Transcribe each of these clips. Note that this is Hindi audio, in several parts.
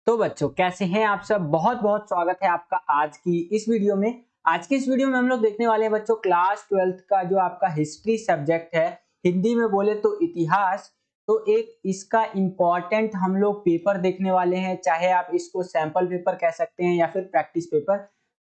तो बच्चों कैसे हैं आप सब। बहुत बहुत स्वागत है आपका आज की इस वीडियो में। आज की इस वीडियो में हम लोग देखने वाले हैं बच्चों क्लास 12th का जो आपका हिस्ट्री सब्जेक्ट है, हिंदी में बोले तो इतिहास। तो एक इसका इम्पॉर्टेंट हम लोग पेपर देखने वाले हैं, चाहे आप इसको सैंपल पेपर कह सकते हैं या फिर प्रैक्टिस पेपर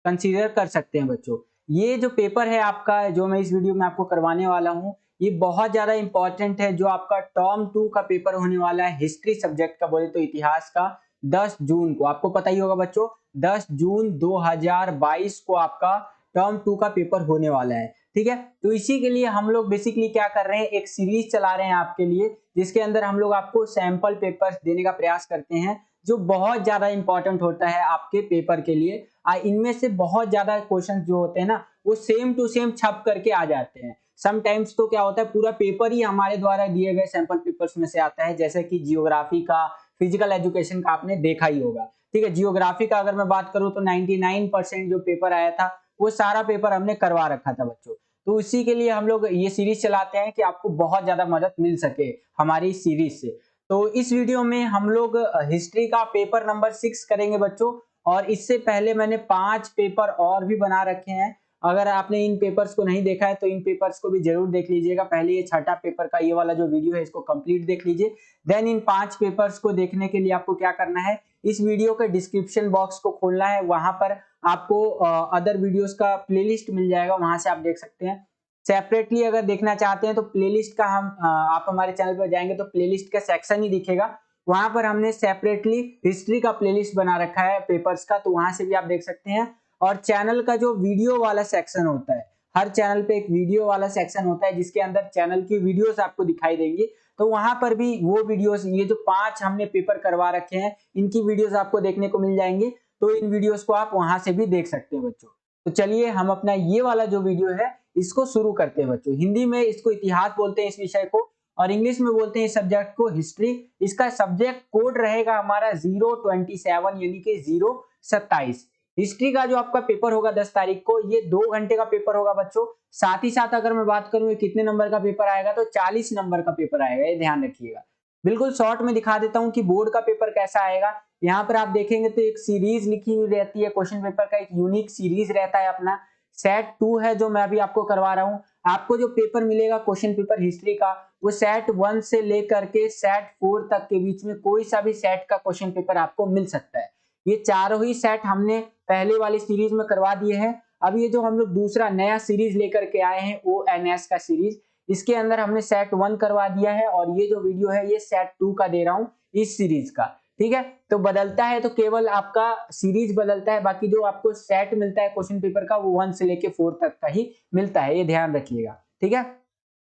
कंसीडर कर सकते हैं बच्चों। ये जो पेपर है आपका, जो मैं इस वीडियो में आपको करवाने वाला हूँ, ये बहुत ज्यादा इंपॉर्टेंट है। जो आपका टर्म 2 का पेपर होने वाला है हिस्ट्री सब्जेक्ट का, बोले तो इतिहास का, 10 जून को। आपको पता ही होगा बच्चों, 10 जून 2022 को आपका टर्म 2 का पेपर होने वाला है। ठीक है, तो इसी के लिए हम लोग बेसिकली क्या कर रहे हैं, एक सीरीज चला रहे हैं आपके लिए, जिसके अंदर हम लोग आपको सैंपल पेपर्स देने का प्रयास करते हैं, जो बहुत ज्यादा इंपॉर्टेंट होता है आपके पेपर के लिए। इनमें से बहुत ज्यादा क्वेश्चन जो होते हैं ना, वो सेम टू सेम छप करके आ जाते हैं। समटाइम्स तो क्या होता है, पूरा पेपर ही हमारे द्वारा दिए गए सैंपल पेपर्स में से आता है, जैसे कि जियोग्राफी का, फिजिकल एजुकेशन का आपने देखा ही होगा। ठीक है, जियोग्राफी का अगर मैं बात करूं तो 99% जो पेपर आया था, वो सारा पेपर हमने करवा रखा था बच्चों। तो इसी के लिए हम लोग ये सीरीज चलाते हैं कि आपको बहुत ज्यादा मदद मिल सके हमारी सीरीज से। तो इस वीडियो में हम लोग हिस्ट्री का पेपर नंबर 6 करेंगे बच्चों। और इससे पहले मैंने 5 पेपर और भी बना रखे हैं। अगर आपने इन पेपर्स को नहीं देखा है तो इन पेपर्स को भी जरूर देख लीजिएगा। पहले ये छठा पेपर का ये वाला जो वीडियो है, इसको कंप्लीट देख लीजिए। देन इन 5 पेपर्स को देखने के लिए आपको क्या करना है, इस वीडियो के डिस्क्रिप्शन बॉक्स को खोलना है। वहां पर आपको अदर वीडियोस का प्लेलिस्ट मिल जाएगा, वहां से आप देख सकते हैं। सेपरेटली अगर देखना चाहते हैं तो प्लेलिस्ट का आप हमारे चैनल पर जाएंगे तो प्लेलिस्ट का सेक्शन ही दिखेगा। वहां पर हमने सेपरेटली हिस्ट्री का प्लेलिस्ट बना रखा है पेपर्स का, तो वहां से भी आप देख सकते हैं। और चैनल का जो वीडियो वाला सेक्शन होता है, हर चैनल पे एक वीडियो वाला सेक्शन होता है, जिसके अंदर चैनल की वीडियोस आपको दिखाई देंगी। तो वहां पर भी वो वीडियोस, ये जो 5 हमने पेपर करवा रखे हैं, इनकी वीडियोस आपको देखने को मिल जाएंगे। तो इन वीडियोस को आप वहां से भी देख सकते हैं बच्चों। तो चलिए हम अपना ये वाला जो वीडियो है, इसको शुरू करते हैं बच्चों। हिंदी में इसको इतिहास बोलते हैं इस विषय को, और इंग्लिश में बोलते हैं इस सब्जेक्ट को हिस्ट्री। इसका सब्जेक्ट कोड रहेगा हमारा 027, यानी कि 027। हिस्ट्री का जो आपका पेपर होगा 10 तारीख को, ये 2 घंटे का पेपर होगा बच्चों। साथ ही साथ अगर मैं बात करूं कितने नंबर का पेपर आएगा, तो 40 नंबर का पेपर आएगा, ये ध्यान रखिएगा। बिल्कुल शॉर्ट में दिखा देता हूं कि बोर्ड का पेपर कैसा आएगा। यहाँ पर आप देखेंगे तो एक सीरीज लिखी हुई रहती है क्वेश्चन पेपर का, एक यूनिक सीरीज रहता है अपना। सेट 2 है जो मैं अभी आपको करवा रहा हूँ। आपको जो पेपर मिलेगा क्वेश्चन पेपर हिस्ट्री का, वो सेट 1 से लेकर के सेट 4 तक के बीच में कोई सा भी सेट का क्वेश्चन पेपर आपको मिल सकता है। ये चारों ही सेट हमने पहले वाली सीरीज में करवा दिए हैं। अब ये जो हम लोग दूसरा नया सीरीज लेकर के आए हैं, ONS का सीरीज, इसके अंदर हमने सेट 1 करवा दिया है, और ये जो वीडियो है ये सेट 2 का दे रहा हूं इस सीरीज का। ठीक है, तो बदलता है तो केवल आपका सीरीज बदलता है, बाकी जो आपको सेट मिलता है क्वेश्चन पेपर का, वो 1 से लेके 4 तक का ही मिलता है, ये ध्यान रखिएगा। ठीक है,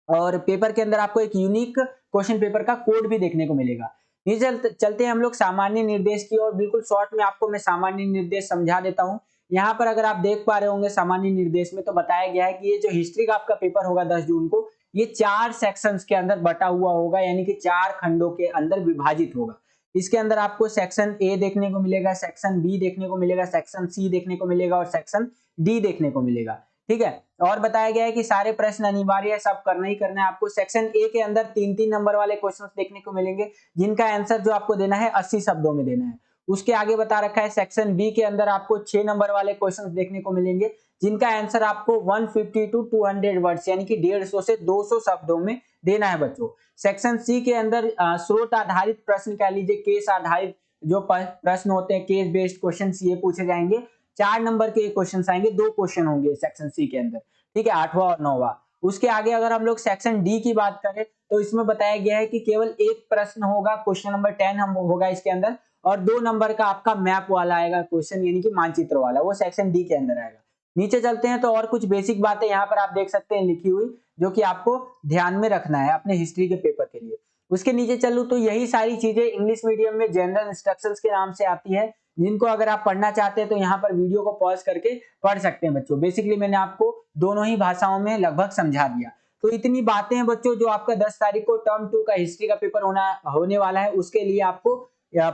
और पेपर के अंदर आपको एक यूनिक क्वेश्चन पेपर का कोड भी देखने को मिलेगा। ये चलते हैं हम लोग सामान्य निर्देश की, और बिल्कुल शॉर्ट में आपको मैं सामान्य निर्देश समझा देता हूं। यहाँ पर अगर आप देख पा रहे होंगे सामान्य निर्देश में, तो बताया गया है कि ये जो हिस्ट्री का आपका पेपर होगा 10 जून को, ये 4 सेक्शंस के अंदर बटा हुआ होगा, यानी कि 4 खंडों के अंदर विभाजित होगा। इसके अंदर आपको सेक्शन ए देखने को मिलेगा, सेक्शन बी देखने को मिलेगा, सेक्शन सी देखने को मिलेगा, और सेक्शन डी देखने को मिलेगा। ठीक है, और बताया गया है कि सारे प्रश्न अनिवार्य है, सब करना ही करना है आपको। सेक्शन ए के अंदर 3-3 नंबर वाले क्वेश्चंस देखने को मिलेंगे, जिनका आंसर जो आपको देना है 80 शब्दों में देना है। उसके आगे बता रखा है सेक्शन बी के अंदर आपको 6 नंबर वाले क्वेश्चंस देखने को मिलेंगे, जिनका आंसर आपको 150 टू 200 वर्ड्स, यानी कि 150 से 200 शब्दों में देना है बच्चों। सेक्शन सी के अंदर स्रोत आधारित प्रश्न कह लीजिए, केस आधारित जो प्रश्न होते हैं, केस बेस्ड क्वेश्चन ये पूछे जाएंगे। 4 नंबर के क्वेश्चन आएंगे, 2 क्वेश्चन होंगे सेक्शन सी के अंदर। ठीक है, 8वां और 9वां। उसके आगे अगर हम लोग सेक्शन डी की बात करें, तो इसमें बताया गया है कि केवल एक प्रश्न होगा, क्वेश्चन नंबर 10 हम होगा इसके अंदर, और 2 नंबर का आपका मैप वाला आएगा क्वेश्चन, यानी कि मानचित्र वाला, वो सेक्शन डी के अंदर आएगा। नीचे चलते हैं तो और कुछ बेसिक बातें यहाँ पर आप देख सकते हैं लिखी हुई, जो कि आपको ध्यान में रखना है अपने हिस्ट्री के पेपर के लिए। उसके नीचे चलूं तो यही सारी चीजें इंग्लिश मीडियम में जनरल इंस्ट्रक्शंस के नाम से आती है, जिनको अगर आप पढ़ना चाहते हैं तो यहाँ पर वीडियो को पॉज करके पढ़ सकते हैं बच्चों। बेसिकली मैंने आपको दोनों ही भाषाओं में लगभग समझा दिया। तो इतनी बातें हैं बच्चों, जो आपका 10 तारीख को टर्म 2 का हिस्ट्री का पेपर होने वाला है, उसके लिए आपको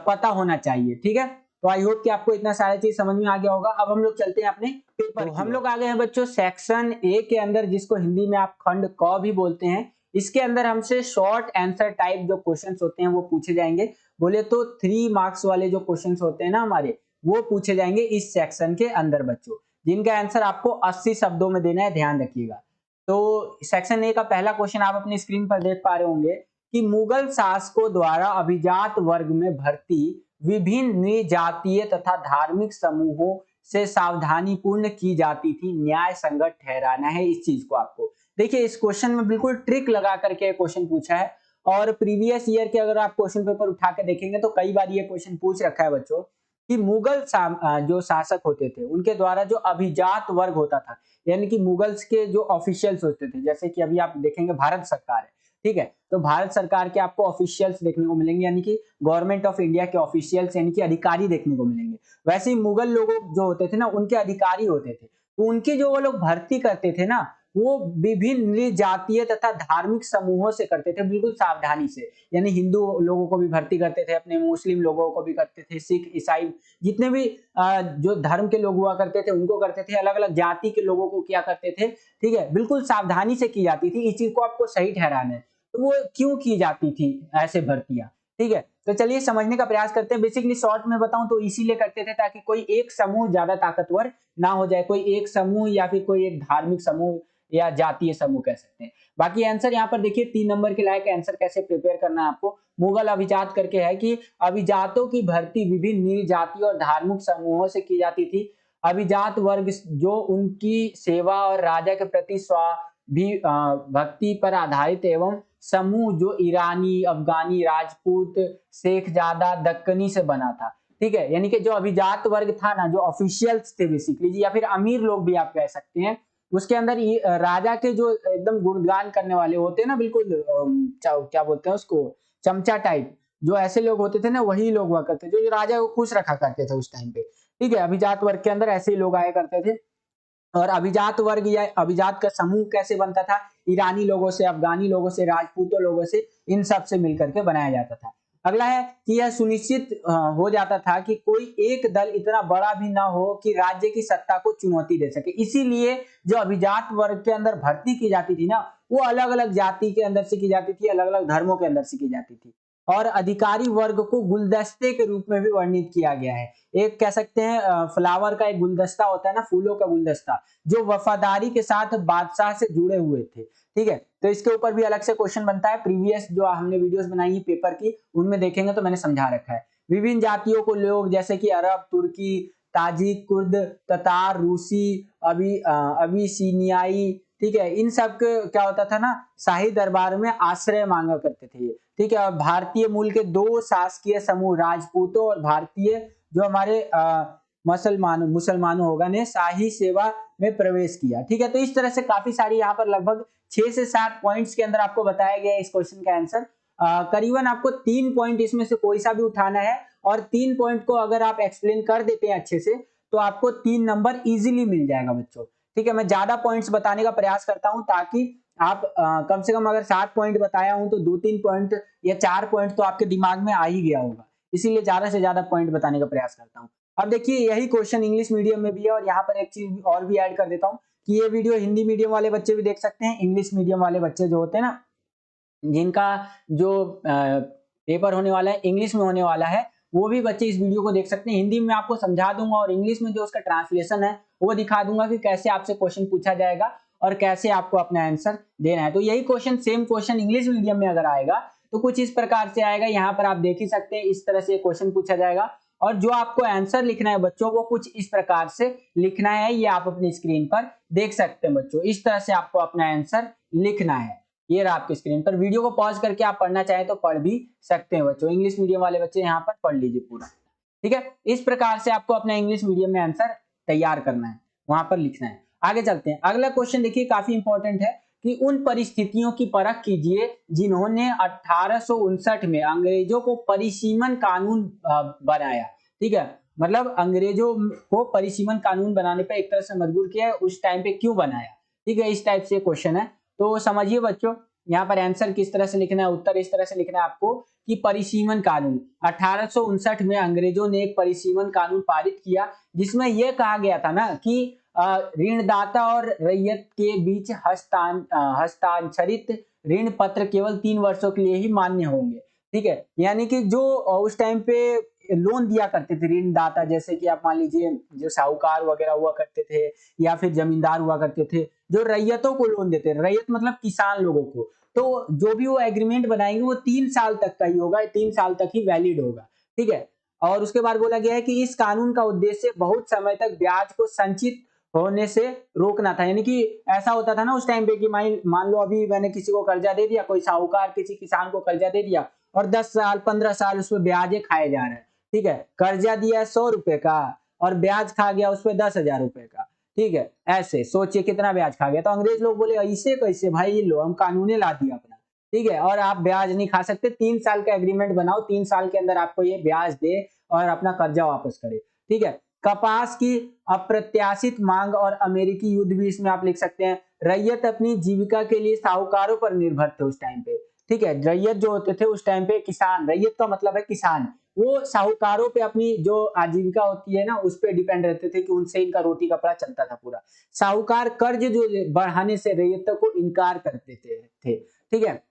पता होना चाहिए। ठीक है, तो आई होप कि आपको इतना सारा चीज समझ में आ गया होगा। अब हम लोग चलते हैं अपने पेपर। तो हम लोग आ गए हैं बच्चों सेक्शन ए के अंदर, जिसको हिंदी में आप खंड क भी बोलते हैं। इसके अंदर हमसे शॉर्ट आंसर टाइप जो क्वेश्चंस होते हैं वो पूछे जाएंगे। बोले तो 3 मार्क्स वाले जो क्वेश्चंस होते हैं ना हमारे, वो पूछे जाएंगे इस सेक्शन के अंदर बच्चों, जिनका आंसर आपको 80 शब्दों में देना है, ध्यान रखिएगा। तो सेक्शन ए का पहला क्वेश्चन आप अपनी स्क्रीन पर देख पा रहे होंगे कि मुगल शासकों द्वारा अभिजात वर्ग में भर्ती विभिन्न जातीय तथा धार्मिक समूहों से सावधानी पूर्ण की जाती थी, न्याय संगत ठहराना है इस चीज को आपको। देखिए इस क्वेश्चन में बिल्कुल ट्रिक लगा करके क्वेश्चन पूछा है, और प्रीवियस ईयर के अगर आप क्वेश्चन पेपर उठा के देखेंगे तो कई बार ये क्वेश्चन पूछ रखा है बच्चों कि मुगल जो शासक होते थे उनके द्वारा जो अभिजात वर्ग होता था, यानी कि मुगल्स के जो ऑफिशियल्स होते थे, जैसे कि अभी आप देखेंगे भारत सरकार है, ठीक है, तो भारत सरकार के आपको ऑफिशियल्स देखने को मिलेंगे, यानी कि गवर्नमेंट ऑफ इंडिया के ऑफिशियल्स यानी कि अधिकारी देखने को मिलेंगे। वैसे ही मुगल लोग जो होते थे ना उनके अधिकारी होते थे, तो उनकी जो वो लोग भर्ती करते थे ना वो विभिन्न जातीय तथा धार्मिक समूहों से करते थे, बिल्कुल सावधानी से। यानी हिंदू लोगों को भी भर्ती करते थे, अपने मुस्लिम लोगों को भी करते थे, सिख ईसाई जितने भी जो धर्म के लोग हुआ करते थे उनको करते थे, अलग अलग जाति के लोगों को क्या करते थे, ठीक है, बिल्कुल सावधानी से की जाती थी। इस चीज को आपको सही ठहराना है, तो वो क्यों की जाती थी ऐसे भर्तियां, ठीक है। तो चलिए समझने का प्रयास करते हैं। बेसिकली शॉर्ट में बताऊं तो इसीलिए करते थे ताकि कोई एक समूह ज्यादा ताकतवर ना हो जाए, कोई एक समूह या फिर कोई एक धार्मिक समूह या जातीय समूह कह सकते हैं। बाकी आंसर यहाँ पर देखिए 3 नंबर के लायक आंसर कैसे प्रिपेयर करना है आपको। मुगल अभिजात करके है कि अभिजातों की भर्ती विभिन्न जातीय और धार्मिक समूहों से की जाती थी। अभिजात वर्ग जो उनकी सेवा और राजा के प्रति भक्ति पर आधारित एवं समूह जो ईरानी, अफगानी, राजपूत, शेखजादा, दक्कनी से बना था, ठीक है। यानी कि जो अभिजात वर्ग था ना, जो ऑफिशियल्स थे बेसिकली, या फिर अमीर लोग भी आप कह सकते हैं, उसके अंदर राजा के जो एकदम गुणगान करने वाले होते हैं ना, बिल्कुल क्या बोलते हैं उसको, चमचा टाइप, जो ऐसे लोग होते थे ना वही लोग हुआ करते थे जो राजा को खुश रखा करते थे उस टाइम पे, ठीक है। अभिजात वर्ग के अंदर ऐसे ही लोग आया करते थे। और अभिजात वर्ग या अभिजात का समूह कैसे बनता था, ईरानी लोगों से, अफगानी लोगों से, राजपूतों लोगों से, इन सब से मिलकर के बनाया जाता था। अगला है कि यह सुनिश्चित हो जाता था कि कोई एक दल इतना बड़ा भी ना हो कि राज्य की सत्ता को चुनौती दे सके। इसीलिए जो अभिजात वर्ग के अंदर भर्ती की जाती थी ना, वो अलग अलग जाति के अंदर से की जाती थी, अलग अलग धर्मों के अंदर से की जाती थी। और अधिकारी वर्ग को गुलदस्ते के रूप में भी वर्णित किया गया है। एक कह सकते हैं फ्लावर का एक गुलदस्ता होता है ना, फूलों का गुलदस्ता, जो वफादारी के साथ बादशाह से जुड़े हुए थे, ठीक है। तो इसके ऊपर भी अलग से क्वेश्चन बनता है। प्रीवियस जो हमने वीडियोस बनाई है पेपर की, उनमें देखेंगे तो मैंने समझा रखा है। विभिन्न जातियों को लोग जैसे कि अरब, तुर्की, ताजिक, कुर्द, ततार, रूसी, अबिसिनियाई, ठीक है, इन सब के क्या होता था ना, शाही दरबार में आश्रय मांगा करते थे ये, ठीक है। और भारतीय मूल के 2 शासकीय समूह, राजपूतों और भारतीय जो हमारे मुसलमानों होगा ने शाही सेवा में प्रवेश किया, ठीक है। तो इस तरह से काफी सारी यहाँ पर लगभग 6 से 7 पॉइंट्स के अंदर आपको बताया गया है इस क्वेश्चन का आंसर। करीबन आपको 3 पॉइंट इसमें से कोई सा भी उठाना है, और 3 पॉइंट को अगर आप एक्सप्लेन कर देते हैं अच्छे से तो आपको 3 नंबर इजीली मिल जाएगा बच्चों, ठीक है। मैं ज्यादा पॉइंट्स बताने का प्रयास करता हूं ताकि आप कम से कम अगर 7 पॉइंट बताया हूं तो 2-3 पॉइंट या 4 पॉइंट तो आपके दिमाग में आ ही गया होगा, इसीलिए ज्यादा से ज्यादा पॉइंट बताने का प्रयास करता हूं। अब देखिए यही क्वेश्चन इंग्लिश मीडियम में भी है, और यहाँ पर एक चीज और भी ऐड कर देता हूँ कि ये वीडियो हिंदी मीडियम वाले बच्चे भी देख सकते हैं। इंग्लिश मीडियम वाले बच्चे जो होते हैं ना, जिनका जो पेपर होने वाला है इंग्लिश में होने वाला है, वो भी बच्चे इस वीडियो को देख सकते हैं। हिंदी में आपको समझा दूंगा और इंग्लिश में जो उसका ट्रांसलेशन है वो दिखा दूंगा कि कैसे आपसे क्वेश्चन पूछा जाएगा और कैसे आपको अपना आंसर देना है। तो यही question, same question English medium में अगर आएगा तो कुछ इस प्रकार से आएगा। यहाँ पर आप देख ही सकते हैं, इस तरह से क्वेश्चन पूछा जाएगा, और जो आपको आंसर लिखना है बच्चों वो कुछ इस प्रकार से लिखना है। ये आप अपनी स्क्रीन पर देख सकते हैं बच्चों, इस तरह से आपको अपना आंसर लिखना है। ये रहा आपकी स्क्रीन पर। वीडियो को पॉज करके आप पढ़ना चाहें तो पढ़ भी सकते हैं बच्चों। इंग्लिश मीडियम वाले बच्चे यहाँ पर पढ़ लीजिए पूरा, ठीक है। इस प्रकार से आपको अपना इंग्लिश मीडियम में आंसर तैयार करना है, वहां पर लिखना है। आगे चलते हैं। अगला क्वेश्चन देखिए, काफी इंपॉर्टेंट है कि उन परिस्थितियों की परख कीजिए जिन्होंने 1859 में अंग्रेजों को परिसीमन कानून बनाया, ठीक है। मतलब अंग्रेजों को परिसीमन कानून बनाने पर एक तरह से मजबूर किया, उस टाइम पे क्यों बनाया, ठीक है। इस टाइप से क्वेश्चन है, तो समझिए बच्चों यहाँ पर आंसर किस तरह से लिखना है, उत्तर इस तरह से लिखना है आपको कि परिसीमन कानून 1859 में अंग्रेजों ने एक परिसीमन कानून पारित किया, जिसमें यह कहा गया था ना कि ऋणदाता और रैयत के बीच हस्तांतरित ऋण पत्र केवल 3 वर्षों के लिए ही मान्य होंगे। ठीक है, यानी कि जो उस टाइम पे लोन दिया करते थे ऋणदाता, जैसे कि आप मान लीजिए जो साहूकार वगैरह हुआ करते थे या फिर जमींदार हुआ करते थे, जो रैयतों को लोन देते, रैयत मतलब किसान लोगों को, तो जो भी वो एग्रीमेंट बनाएंगे वो 3 साल तक का ही होगा, 3 साल तक ही वैलिड होगा। ठीक है, और उसके बाद बोला गया है कि इस कानून का उद्देश्य बहुत समय तक ब्याज को संचित होने से रोकना था। यानी कि ऐसा होता था ना उस टाइम पे कि मान लो अभी मैंने किसी को कर्जा दे दिया, कोई साहूकार किसी किसान को कर्जा दे दिया और 10 साल 15 साल उसमें ब्याज खाए जा रहे हैं। ठीक है, कर्जा दिया 100 रुपए का और ब्याज खा गया उसपे 10,000 रुपए का। ठीक है, ऐसे सोचिए कितना ब्याज खा गया। तो अंग्रेज लोग बोले ऐसे कैसे भाई, लो हम कानून ला दिया अपना। ठीक है, और आप ब्याज नहीं खा सकते, 3 साल का एग्रीमेंट बनाओ, 3 साल के अंदर आपको ये ब्याज दे और अपना कर्जा वापस करे। ठीक है, कपास की अप्रत्याशित मांग और अमेरिकी युद्ध भी इसमें आप लिख सकते हैं। रैयत अपनी जीविका के लिए साहूकारों पर निर्भर थे उस टाइम पे। ठीक है, रैयत जो होते थे उस टाइम पे किसान, रैयत का मतलब है किसान, वो साहूकारों पे अपनी जो आजीविका होती है ना उस पे डिपेंड रहते थे कि उनसे इनका रोटी कपड़ा चलता था पूरा। साहूकार कर्ज जो बढ़ाने से रैयतों को इनकार करते थे। ठीक है,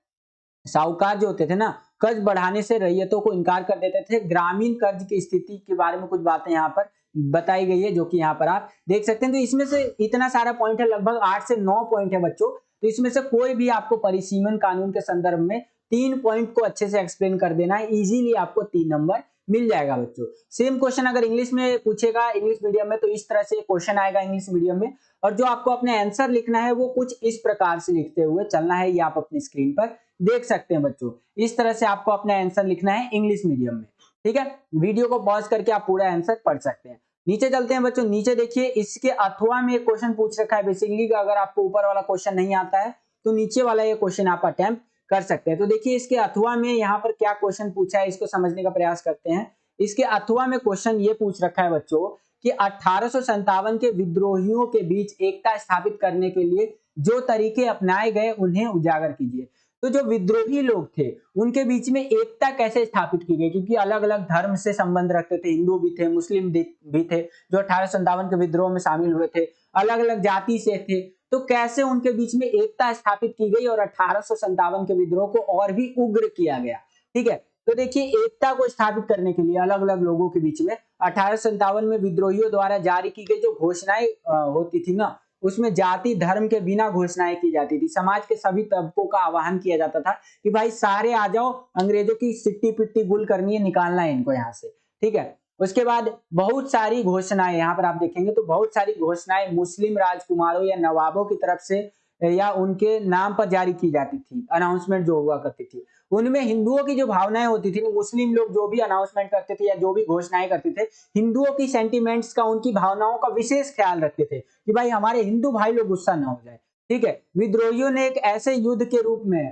साहूकार जो होते थे ना कर्ज बढ़ाने से रैयतों को इनकार कर देते थे। ग्रामीण कर्ज की स्थिति के बारे में कुछ बातें यहाँ पर बताई गई है, जो कि यहाँ पर आप देख सकते हैं। तो इसमें से इतना सारा पॉइंट है, लगभग 8 से 9 पॉइंट है बच्चों। तो इसमें से कोई भी आपको परिसीमन कानून के संदर्भ में 3 पॉइंट को अच्छे से एक्सप्लेन कर देना है, इजीली आपको 3 नंबर मिल जाएगा बच्चों। सेम क्वेश्चन अगर इंग्लिश में पूछेगा इंग्लिश मीडियम में, तो इस तरह से क्वेश्चन आएगा इंग्लिश मीडियम में, और जो आपको अपने आंसर लिखना है वो कुछ इस प्रकार से लिखते हुए चलना है। ये आप अपनी स्क्रीन पर देख सकते हैं बच्चों, इस तरह से आपको अपना आंसर लिखना है इंग्लिश मीडियम में। ठीक है, वीडियो को पॉज करके आप पूरा आंसर पढ़ सकते हैं। नीचे चलते हैं बच्चों, नीचे देखिए इसके अथवा में एक क्वेश्चन पूछ रखा है बेसिकली, अगर आपको ऊपर वाला क्वेश्चन नहीं आता है तो नीचे वाला ये क्वेश्चन आप अटेम्प्ट कर सकते हैं। तो देखिए इसके अथवा में यहाँ पर क्या क्वेश्चन पूछा है, इसको समझने का प्रयास करते हैं। इसके अथवा में क्वेश्चन ये पूछ रखा है बच्चों कि 1857 के विद्रोहियों के बीच एकता स्थापित करने के लिए जो तरीके अपनाए गए उन्हें उजागर कीजिए। तो जो विद्रोही लोग थे उनके बीच में एकता कैसे स्थापित की गई, क्योंकि अलग अलग धर्म से संबंध रखते थे, हिंदू भी थे, मुस्लिम भी थे, जो 1857 के विद्रोह में शामिल हुए थे, अलग अलग जाति से थे। तो कैसे उनके बीच में एकता स्थापित की गई और 1857 के विद्रोह को और भी उग्र किया गया। ठीक है, तो देखिए एकता को स्थापित करने के लिए अलग अलग लोगों के बीच में 1857 में विद्रोहियों द्वारा जारी की गई जो घोषणाएं होती थी ना, उसमें जाति धर्म के बिना घोषणाएं की जाती थी। समाज के सभी तबकों का आह्वान किया जाता था कि भाई सारे आ जाओ, अंग्रेजों की सिट्टी पिट्टी गुल करनी है, निकालना है इनको यहाँ से। ठीक है, उसके बाद बहुत सारी घोषणाएं यहाँ पर आप देखेंगे तो बहुत सारी घोषणाएं मुस्लिम राजकुमारों या नवाबों की तरफ से या उनके नाम पर जारी की जाती थी, अनाउंसमेंट जो हुआ करती थी। उनमें हिंदुओं की जो भावनाएं होती थी, मुस्लिम लोग जो भी अनाउंसमेंट करते थे या जो भी घोषणाएं करते थे, हिंदुओं की सेंटिमेंट्स का, उनकी भावनाओं का विशेष ख्याल रखते थे कि भाई हमारे हिंदू भाई लोग गुस्सा ना हो जाए। ठीक है, विद्रोहियों ने एक ऐसे युद्ध के रूप में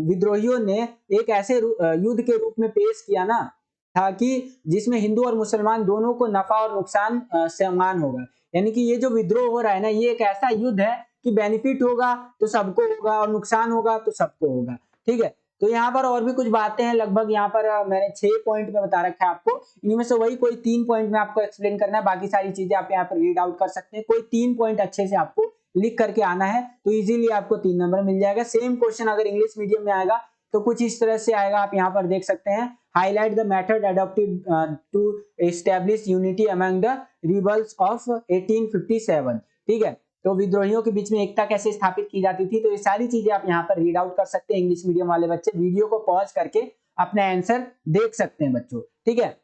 विद्रोहियों ने एक ऐसे युद्ध के रूप में पेश किया ना था कि जिसमें हिंदू और मुसलमान दोनों को नफा और नुकसान समान होगा। यानी कि ये जो विद्रोह हो रहा है ना, ये एक ऐसा युद्ध है कि बेनिफिट होगा तो सबको होगा और नुकसान होगा तो सबको होगा। ठीक है, तो यहाँ पर और भी कुछ बातें हैं, लगभग यहाँ पर मैंने 6 पॉइंट में बता रखा है आपको, इनमें से वही कोई 3 पॉइंट में आपको एक्सप्लेन करना है, बाकी सारी चीजें आप यहाँ पर रीड आउट कर सकते हैं। कोई 3 पॉइंट अच्छे से आपको लिख करके आना है तो इजीली आपको 3 नंबर मिल जाएगा। सेम क्वेश्चन अगर इंग्लिश मीडियम में आएगा तो कुछ इस तरह से आएगा, आप यहाँ पर देख सकते हैं, highlight the method adopted to establish unity among the rebels of 1857। ठीक है, तो विद्रोहियों के बीच में एकता कैसे स्थापित की जाती थी, तो ये सारी चीजें आप यहाँ पर रीड आउट कर सकते हैं। इंग्लिश मीडियम वाले बच्चे वीडियो को पॉज करके अपना आंसर देख सकते हैं बच्चों। ठीक है,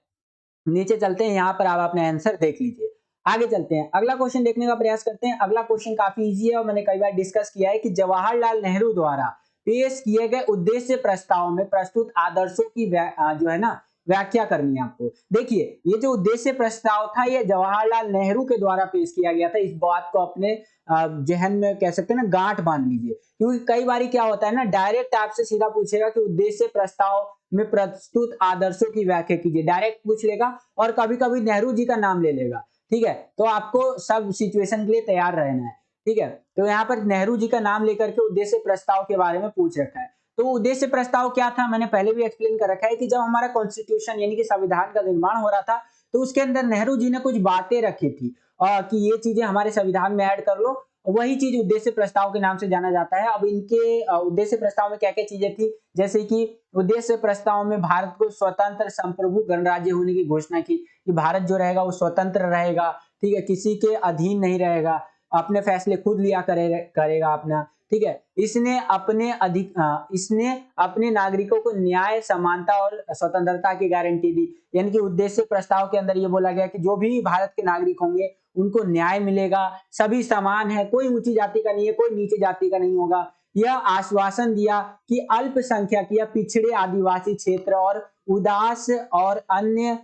नीचे चलते हैं, यहाँ पर आप अपना आंसर देख लीजिए। आगे चलते हैं, अगला क्वेश्चन देखने का प्रयास करते हैं। अगला क्वेश्चन काफी इजी है और मैंने कई बार डिस्कस किया है कि जवाहरलाल नेहरू द्वारा पेश किए गए उद्देश्य प्रस्ताव में प्रस्तुत आदर्शों की जो है ना व्याख्या करनी है आपको। देखिए ये जो उद्देश्य प्रस्ताव था ये जवाहरलाल नेहरू के द्वारा पेश किया गया था। इस बात को अपने जहन में कह सकते हैं ना गांठ बांध लीजिए, क्योंकि कई बार क्या होता है ना, डायरेक्ट आपसे सीधा पूछेगा कि उद्देश्य प्रस्ताव में प्रस्तुत आदर्शों की व्याख्या कीजिए, डायरेक्ट पूछ लेगा, और कभी कभी नेहरू जी का नाम ले लेगा। ठीक है, तो आपको सब सिचुएशन के लिए तैयार रहना है। ठीक है, तो यहाँ पर नेहरू जी का नाम लेकर के उद्देश्य प्रस्ताव के बारे में पूछ रखा है। तो उद्देश्य प्रस्ताव क्या था, मैंने पहले भी एक्सप्लेन कर रखा है कि जब हमारा कॉन्स्टिट्यूशन यानी कि संविधान का निर्माण हो रहा था तो उसके अंदर नेहरू जी ने कुछ बातें रखी थी कि ये चीजें हमारे संविधान में ऐड कर लो, वही चीज उद्देश्य प्रस्ताव के नाम से जाना जाता है। अब इनके उद्देश्य प्रस्ताव में क्या क्या चीजें थी, जैसे कि उद्देश्य प्रस्ताव में भारत को स्वतंत्र संप्रभु गणराज्य होने की घोषणा की कि भारत जो रहेगा वो स्वतंत्र रहेगा, ठीक है, किसी के अधीन नहीं रहेगा, अपने फैसले खुद लिया करेगा अपना, ठीक है। इसने अपने नागरिकों को न्याय, समानता और स्वतंत्रता की गारंटी दी। यानी कि उद्देश्य प्रस्ताव के अंदर ये बोला गया कि जो भी भारत के नागरिक होंगे उनको न्याय मिलेगा, सभी समान है, कोई ऊंची जाति का नहीं है, कोई नीचे जाति का नहीं होगा। यह आश्वासन दिया कि अल्पसंख्यक या पिछड़े आदिवासी क्षेत्र और उदास और अन्य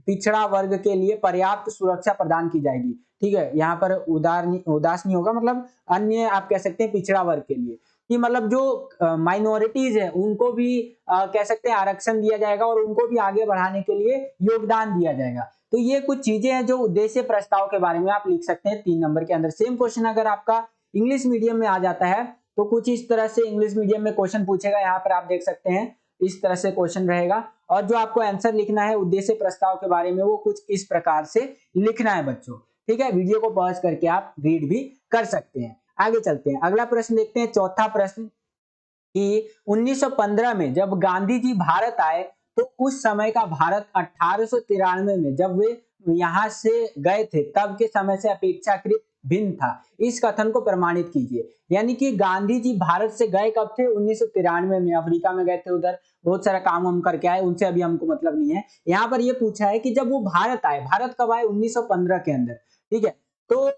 पिछड़ा वर्ग के लिए पर्याप्त सुरक्षा प्रदान की जाएगी, ठीक है। यहाँ पर उदास नहीं होगा, मतलब अन्य आप कह सकते हैं पिछड़ा वर्ग के लिए, कि मतलब जो माइनॉरिटीज है उनको भी कह सकते हैं आरक्षण दिया जाएगा और उनको भी आगे बढ़ाने के लिए योगदान दिया जाएगा। तो ये कुछ चीजें हैं जो उद्देश्य प्रस्ताव के बारे में आप लिख सकते हैं 3 नंबर के अंदर। सेम क्वेश्चन अगर आपका इंग्लिश मीडियम में आ जाता है तो कुछ इस तरह से इंग्लिश मीडियम में क्वेश्चन पूछेगा, यहाँ पर आप देख सकते हैं इस तरह से क्वेश्चन रहेगा, और जो आपको आंसर लिखना है उद्देश्य प्रस्ताव के बारे में वो कुछ इस प्रकार से लिखना है बच्चों, ठीक है। वीडियो को पॉज करके आप रीड भी कर सकते हैं। आगे चलते हैं, अगला प्रश्न देखते हैं, चौथा प्रश्न कि 1915 में जब गांधी जी भारत आए तो उस समय का भारत 1893 में जब वे यहां से गए थे तब के समय से अपेक्षाकृत भिन्न था। इस कथन को प्रमाणित कीजिए। यानी कि गांधी जी भारत से गए कब थे, 1993 में, अफ्रीका में गए थे, उधर बहुत सारा काम हम करके आए, उनसे अभी हमको मतलब नहीं है। यहाँ पर यह पूछा है कि जब वो भारत आए, भारत कब आए, 1915 के अंदर, ठीक है। तो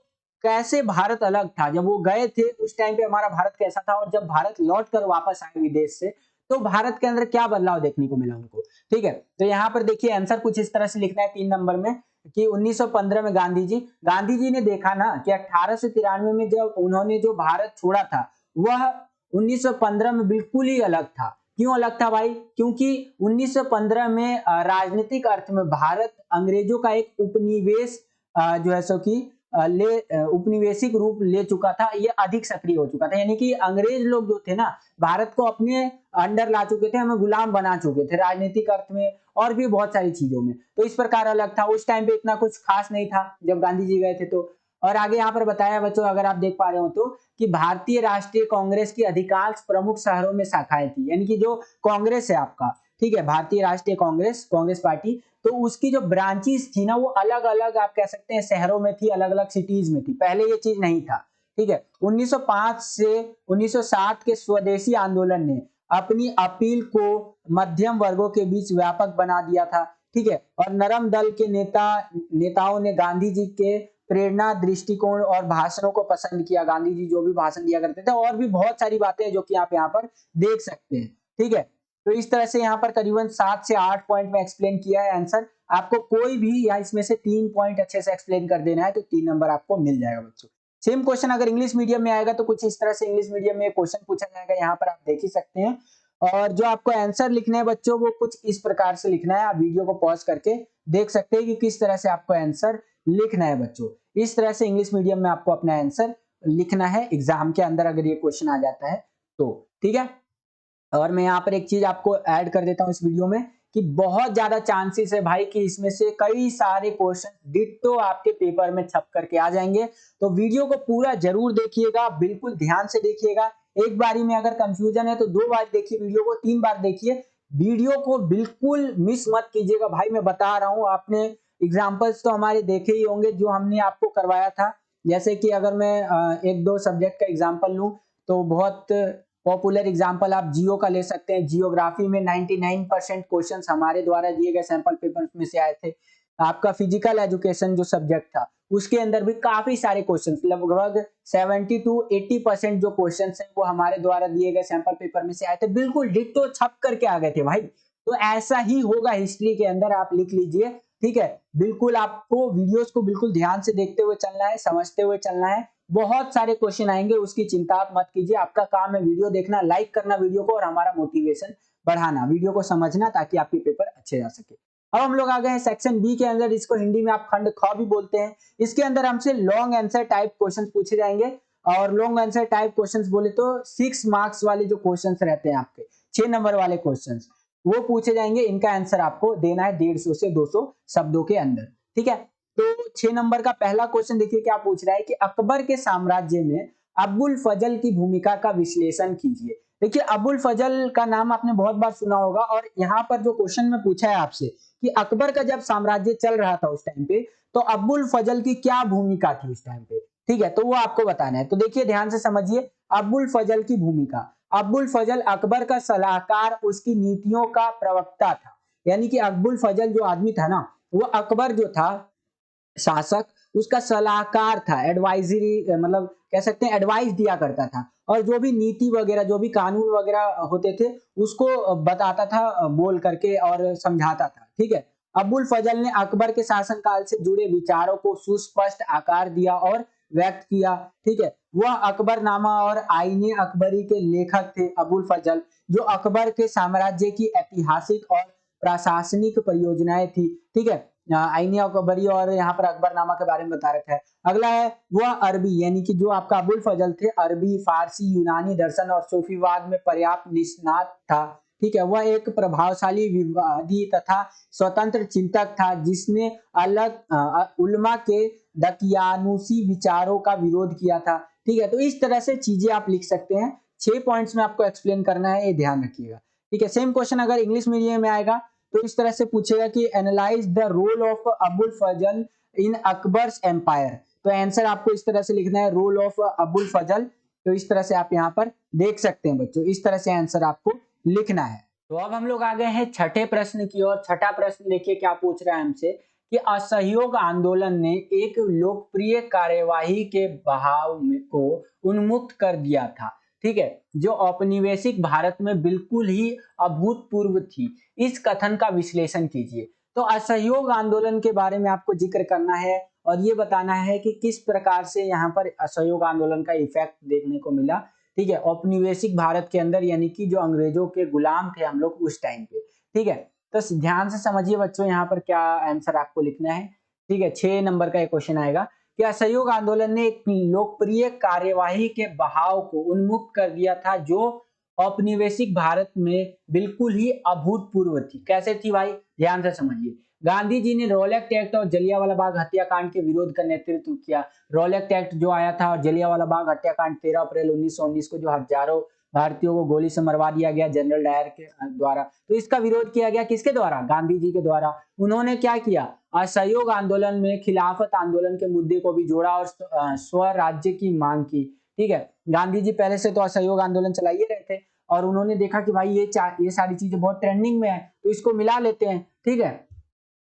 कैसे भारत अलग था, जब वो गए थे उस टाइम पे हमारा भारत कैसा था, और जब भारत लौट कर वापस आए विदेश से तो भारत के अंदर क्या बदलाव देखने को मिला उनको, ठीक है। तो यहाँ पर देखिए आंसर कुछ इस तरह से लिखना है 3 नंबर में कि 1915 में गांधी जी ने देखा ना कि 1893 में जब उन्होंने जो भारत छोड़ा था वह 1915 में बिल्कुल ही अलग था। क्यों अलग था भाई, क्योंकि 1915 में राजनीतिक अर्थ में भारत अंग्रेजों का एक उपनिवेश जो है सो कि उपनिवेशिक रूप ले चुका था, ये अधिक सक्रिय हो चुका था। यानी कि अंग्रेज लोग जो थे ना भारत को अपने अंडर ला चुके थे, हमें गुलाम बना चुके थे राजनीतिक अर्थ में और भी बहुत सारी चीजों में। तो इस प्रकार अलग था, उस टाइम पे इतना कुछ खास नहीं था जब गांधी जी गए थे। तो और आगे यहाँ पर बताया बच्चों, अगर आप देख पा रहे हो तो, कि भारतीय राष्ट्रीय कांग्रेस की अधिकांश प्रमुख शहरों में शाखाएं थी। यानी कि जो कांग्रेस है आपका, ठीक है, भारतीय राष्ट्रीय कांग्रेस पार्टी, तो उसकी जो ब्रांचेस थी ना वो अलग अलग आप कह सकते हैं शहरों में थी, अलग अलग सिटीज में थी। पहले ये चीज नहीं था, ठीक है। 1905 से 1907 के स्वदेशी आंदोलन ने अपनी अपील को मध्यम वर्गों के बीच व्यापक बना दिया था, ठीक है। और नरम दल के नेताओं ने गांधी जी के प्रेरणा, दृष्टिकोण और भाषणों को पसंद किया। गांधी जी जो भी भाषण दिया करते थे, और भी बहुत सारी बातें हैं जो कि आप यहाँ पर देख सकते हैं, ठीक है। तो इस तरह से यहाँ पर करीबन 7 से 8 पॉइंट में एक्सप्लेन किया है आंसर। आपको कोई भी या इसमें से 3 पॉइंट अच्छे से एक्सप्लेन कर देना है तो 3 नंबर आपको मिल जाएगा बच्चों। सेम क्वेश्चन अगर इंग्लिश मीडियम में आएगा तो कुछ इस तरह से इंग्लिश मीडियम में क्वेश्चन पूछा जाएगा, यहाँ पर आप देख ही सकते हैं। और जो आपको आंसर लिखना है बच्चों वो कुछ इस प्रकार से लिखना है, आप वीडियो को पॉज करके देख सकते हैं कि किस तरह से आपको आंसर लिखना है बच्चों। इस तरह से इंग्लिश मीडियम में आपको अपना आंसर लिखना है एग्जाम के अंदर अगर ये क्वेश्चन आ जाता है तो, ठीक है। और मैं यहाँ पर एक चीज आपको ऐड कर देता हूँ इस वीडियो में कि बहुत ज्यादा चांसेस है भाई कि इसमें से कई सारे क्वेश्चन डिट्टो आपके पेपर में छप करके आ जाएंगे। तो वीडियो को पूरा जरूर देखिएगा, बिल्कुल ध्यान से देखिएगा। एक बारी में अगर कंफ्यूजन है तो 2 बार देखिए वीडियो को, 3 बार देखिए। वीडियो को बिल्कुल मिस मत कीजिएगा भाई, मैं बता रहा हूँ। आपने एग्जाम्पल्स तो हमारे देखे ही होंगे जो हमने आपको करवाया था। जैसे कि अगर मैं 1-2 सब्जेक्ट का एग्जाम्पल लूँ तो बहुत पॉपुलर एग्जांपल आप जियो का ले सकते हैं। जियोग्राफी में 99% क्वेश्चंस हमारे द्वारा दिए गए सैंपल पेपर में से आए थे। आपका फिजिकल एजुकेशन जो सब्जेक्ट था उसके अंदर भी काफी सारे क्वेश्चंस, लगभग 70 to 80% जो क्वेश्चंस हैं वो हमारे द्वारा दिए गए सैंपल पेपर में से आए थे, बिल्कुल डिट्टो छप करके आ गए थे भाई। तो ऐसा ही होगा हिस्ट्री के अंदर, आप लिख लीजिए, ठीक है। बिल्कुल आपको वीडियोस को बिल्कुल ध्यान से देखते हुए चलना है, समझते हुए चलना है। बहुत सारे क्वेश्चन आएंगे, उसकी चिंता आप मत कीजिए। आपका काम है वीडियो देखना, लाइक करना वीडियो को और हमारा मोटिवेशन बढ़ाना, वीडियो को समझना ताकि आपके पेपर अच्छे जा सके। अब हम लोग आ गए हैं सेक्शन बी के अंदर, इसको हिंदी में आप खंड ख भी बोलते हैं। इसके अंदर हमसे लॉन्ग आंसर टाइप क्वेश्चन पूछे जाएंगे। और लॉन्ग आंसर टाइप क्वेश्चन बोले तो 6 मार्क्स वाले जो क्वेश्चन रहते हैं आपके 6 नंबर वाले क्वेश्चन वो पूछे जाएंगे। इनका आंसर आपको देना है 150 से 200 शब्दों के अंदर, ठीक है। तो 6 नंबर का पहला क्वेश्चन देखिए क्या पूछ रहा है कि अकबर के साम्राज्य में अबुल फजल की भूमिका का विश्लेषण कीजिए। देखिए अबुल फजल का नाम आपने बहुत बार सुना होगा और यहाँ पर जो क्वेश्चन में पूछा है आपसे कि अकबर का जब साम्राज्य चल रहा था उस टाइम पे, तो अबुल फजल की क्या भूमिका थी उस टाइम पे, ठीक है, तो वो आपको बताना है। तो देखिए ध्यान से समझिए, अबुल फजल की भूमिका, अबुल फजल अकबर का सलाहकार, उसकी नीतियों का प्रवक्ता था। यानी कि अबुल फजल जो आदमी था ना, वो अकबर जो था शासक, उसका सलाहकार था, एडवाइजरी मतलब कह सकते हैं एडवाइस दिया करता था, और जो भी नीति वगैरह जो भी कानून वगैरह होते थे उसको बताता था बोल करके और समझाता था, ठीक है। अबुल फजल ने अकबर के शासनकाल से जुड़े विचारों को सुस्पष्ट आकार दिया और व्यक्त किया, ठीक है। वह अकबरनामा और आईने अकबरी के लेखक थे अबुल फजल, जो अकबर के साम्राज्य की ऐतिहासिक और प्रशासनिक परियोजनाएं थी, ठीक है। आईनी अकबरी और यहाँ पर अकबरनामा के बारे में बता रखा है। अगला है वह अरबी, यानी कि जो आपका अबुल फजल थे अरबी, फारसी, यूनानी दर्शन और सूफीवाद में पर्याप्त निष्णात था, ठीक है। वह एक प्रभावशाली विवादी तथा स्वतंत्र चिंतक था जिसने अलग उलमा के दकियानुसी विचारों का विरोध किया था, ठीक है। तो इस तरह से चीजें आप लिख सकते हैं, 6 पॉइंट्स में आपको एक्सप्लेन करना है, ये ध्यान रखिएगा, ठीक है। सेम क्वेश्चन अगर इंग्लिश मीडियम में आएगा तो इस तरह से पूछेगा कि analyse the role of Abul Fazal in Akbar's empire. तो आंसर आपको इस तरह से लिखना है, रोल ऑफ अबुल फजल। तो इस तरह से आप यहाँ पर देख सकते हैं बच्चों, इस तरह से आंसर आपको लिखना है। तो अब हम लोग आ गए हैं छठे प्रश्न की ओर। छठा प्रश्न देखिए क्या पूछ रहा है हमसे कि असहयोग आंदोलन ने एक लोकप्रिय कार्यवाही के बहाव को उन्मुक्त कर दिया था, ठीक है, जो औपनिवेशिक भारत में बिल्कुल ही अभूतपूर्व थी। इस कथन का विश्लेषण कीजिए। तो असहयोग आंदोलन के बारे में आपको जिक्र करना है और ये बताना है कि किस प्रकार से यहाँ पर असहयोग आंदोलन का इफेक्ट देखने को मिला, ठीक है, औपनिवेशिक भारत के अंदर, यानी कि जो अंग्रेजों के गुलाम थे हम लोग उस टाइम पे, ठीक है। तो ध्यान से समझिए बच्चों, यहाँ पर क्या आंसर आपको लिखना है, ठीक है। 6 नंबर का एक क्वेश्चन आएगा कि असहयोग आंदोलन ने एक लोकप्रिय कार्यवाही के बहाव को उन्मुक्त कर दिया था जो औपनिवेशिक भारत में बिल्कुल ही अभूतपूर्व थी। कैसे थी भाई, ध्यान से समझिए। गांधी जी ने रॉलेट एक्ट और जलियांवाला बाग हत्याकांड के विरोध का नेतृत्व किया। रॉलेट एक्ट जो आया था और जलियांवाला बाग हत्याकांड 13 अप्रैल 1919 को जो हजारों भारतीयों को गोली से मरवा दिया गया जनरल डायर के द्वारा, तो इसका विरोध किया गया किसके द्वारा, गांधी जी के द्वारा। उन्होंने क्या किया, असहयोग आंदोलन में खिलाफत आंदोलन के मुद्दे को भी जोड़ा और स्वराज्य की मांग की, ठीक है। गांधी जी पहले से तो असहयोग आंदोलन चलाइए रहे थे और उन्होंने देखा कि भाई ये सारी चीजें बहुत ट्रेंडिंग में है, तो इसको मिला लेते हैं, ठीक है।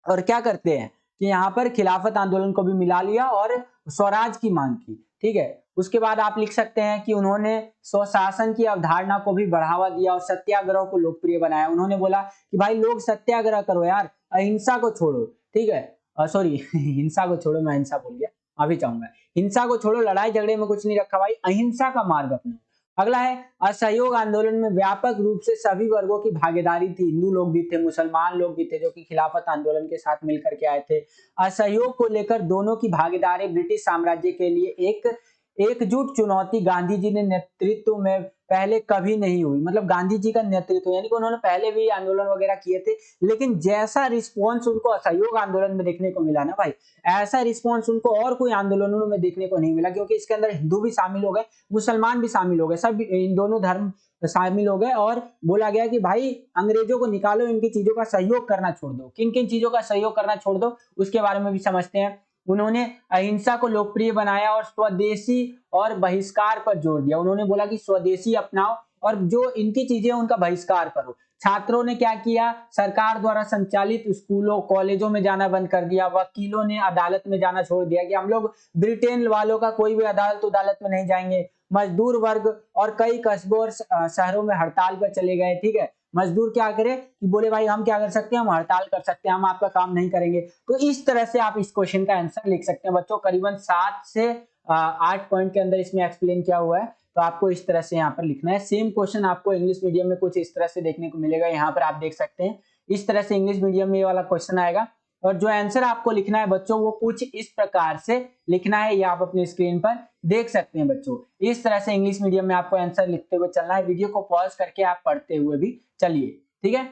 और क्या करते हैं कि यहाँ पर खिलाफत आंदोलन को भी मिला लिया और स्वराज की मांग की, ठीक है। उसके बाद आप लिख सकते हैं कि उन्होंने स्वशासन की अवधारणा को भी बढ़ावा दिया और सत्याग्रह को लोकप्रिय बनाया। उन्होंने बोला कि भाई लोग सत्याग्रह करो यार, अहिंसा को छोड़ो, ठीक है, सॉरी हिंसा को छोड़ो, मैं अहिंसा बोल गया, माफी चाहूंगा। हिंसा को छोड़ो, लड़ाई झगड़े में कुछ नहीं रखा भाई, अहिंसा का मार्ग अपनाओ। अगला है असहयोग आंदोलन में व्यापक रूप से सभी वर्गों की भागीदारी थी। हिंदू लोग भी थे, मुसलमान लोग भी थे जो कि खिलाफत आंदोलन के साथ मिलकर के आए थे। असहयोग को लेकर दोनों की भागीदारी ब्रिटिश साम्राज्य के लिए एक एकजुट चुनौती गांधी जी ने नेतृत्व में पहले कभी नहीं हुई। मतलब गांधी जी का नेतृत्व, यानी कि उन्होंने पहले भी आंदोलन वगैरह किए थे, लेकिन जैसा रिस्पॉन्स उनको असहयोग आंदोलन में देखने को मिला ना भाई, ऐसा रिस्पॉन्स उनको और कोई आंदोलनों में देखने को नहीं मिला, क्योंकि इसके अंदर हिंदू भी शामिल हो गए, मुसलमान भी शामिल हो गए, सब इन दोनों धर्म शामिल हो गए और बोला गया कि भाई अंग्रेजों को निकालो, इनकी चीजों का सहयोग करना छोड़ दो। किन किन चीजों का सहयोग करना छोड़ दो उसके बारे में भी समझते हैं। उन्होंने अहिंसा को लोकप्रिय बनाया और स्वदेशी और बहिष्कार पर जोर दिया। उन्होंने बोला कि स्वदेशी अपनाओ और जो इनकी चीजें उनका बहिष्कार करो। छात्रों ने क्या किया, सरकार द्वारा संचालित स्कूलों कॉलेजों में जाना बंद कर दिया। वकीलों ने अदालत में जाना छोड़ दिया कि हम लोग ब्रिटेन वालों का कोई भी अदालत में नहीं जाएंगे। मजदूर वर्ग और कई कस्बों और शहरों में हड़ताल पर चले गए, ठीक है। मजदूर क्या करे कि बोले भाई हम क्या कर सकते हैं, हम हड़ताल कर सकते हैं, हम आपका काम नहीं करेंगे। तो इस तरह से आप इस क्वेश्चन का आंसर लिख सकते हैं बच्चों। करीबन 7 से 8 पॉइंट के अंदर इसमें एक्सप्लेन किया हुआ है, तो आपको इस तरह से यहाँ पर लिखना है। सेम क्वेश्चन आपको इंग्लिश मीडियम में कुछ इस तरह से देखने को मिलेगा। यहाँ पर आप देख सकते हैं इस तरह से इंग्लिश मीडियम में ये वाला क्वेश्चन आएगा और जो आंसर आपको लिखना है बच्चों वो कुछ इस प्रकार से लिखना है। ये आप अपनी स्क्रीन पर देख सकते हैं बच्चों। इस तरह से इंग्लिश मीडियम में आपको आंसर लिखते हुए चलना है। वीडियो को पॉज करके आप पढ़ते हुए भी चलिए, ठीक है।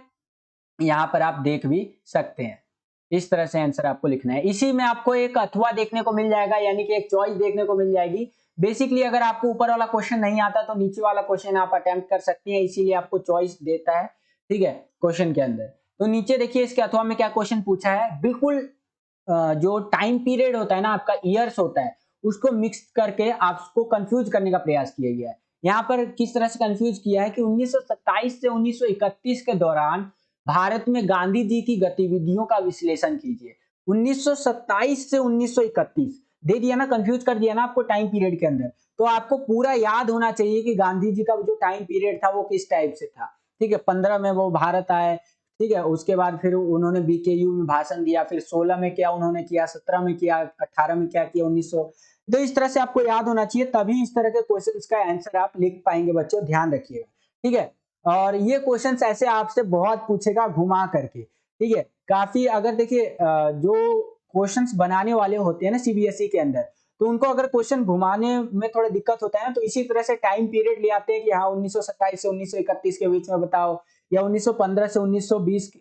यहाँ पर आप देख भी सकते हैं। इस तरह से आंसर आपको लिखना है। इसी में आपको एक अथवा देखने को मिल जाएगा, यानी कि एक चॉइस देखने को मिल जाएगी। बेसिकली अगर आपको ऊपर वाला क्वेश्चन नहीं आता तो नीचे वाला क्वेश्चन आप अटेम्प्ट कर सकते हैं, इसीलिए आपको चॉइस देता है, ठीक है, क्वेश्चन के अंदर। तो नीचे देखिए इसके अथवा में क्या क्वेश्चन पूछा है, बिल्कुल जो टाइम पीरियड होता है ना आपका, ईयर्स होता है, उसको मिक्स करके आपको कंफ्यूज करने का प्रयास किया गया है। यहाँ पर किस तरह से कंफ्यूज किया है कि 1927 से 1931 के दौरान भारत में गांधी जी की गतिविधियों का विश्लेषण कीजिए। 1927 से 1931 दे दिया ना, कंफ्यूज कर दिया ना आपको टाइम पीरियड के अंदर। तो आपको पूरा याद होना चाहिए कि गांधी जी का जो टाइम पीरियड था वो किस टाइप से था, ठीक है। 15 में वो भारत आए, ठीक है, उसके बाद फिर उन्होंने बीकेयू में भाषण दिया, फिर 16 में क्या उन्होंने किया, 17 में किया, 18 में क्या किया, 1900। तो इस तरह से आपको याद होना चाहिए, तभी इस तरह के क्वेश्चंस का आंसर आप लिख पाएंगे बच्चों, ध्यान रखिएगा, ठीक है। और ये क्वेश्चंस ऐसे आपसे बहुत पूछेगा घुमा करके, ठीक है। काफी अगर देखिए जो क्वेश्चंस बनाने वाले होते हैं ना सीबीएसई के अंदर, तो उनको अगर क्वेश्चन घुमाने में थोड़ा दिक्कत होता है ना, तो इसी तरह से टाइम पीरियड ले आते हैं कि हाँ 1927 से 1931 के बीच में बताओ, या 1915 से 1920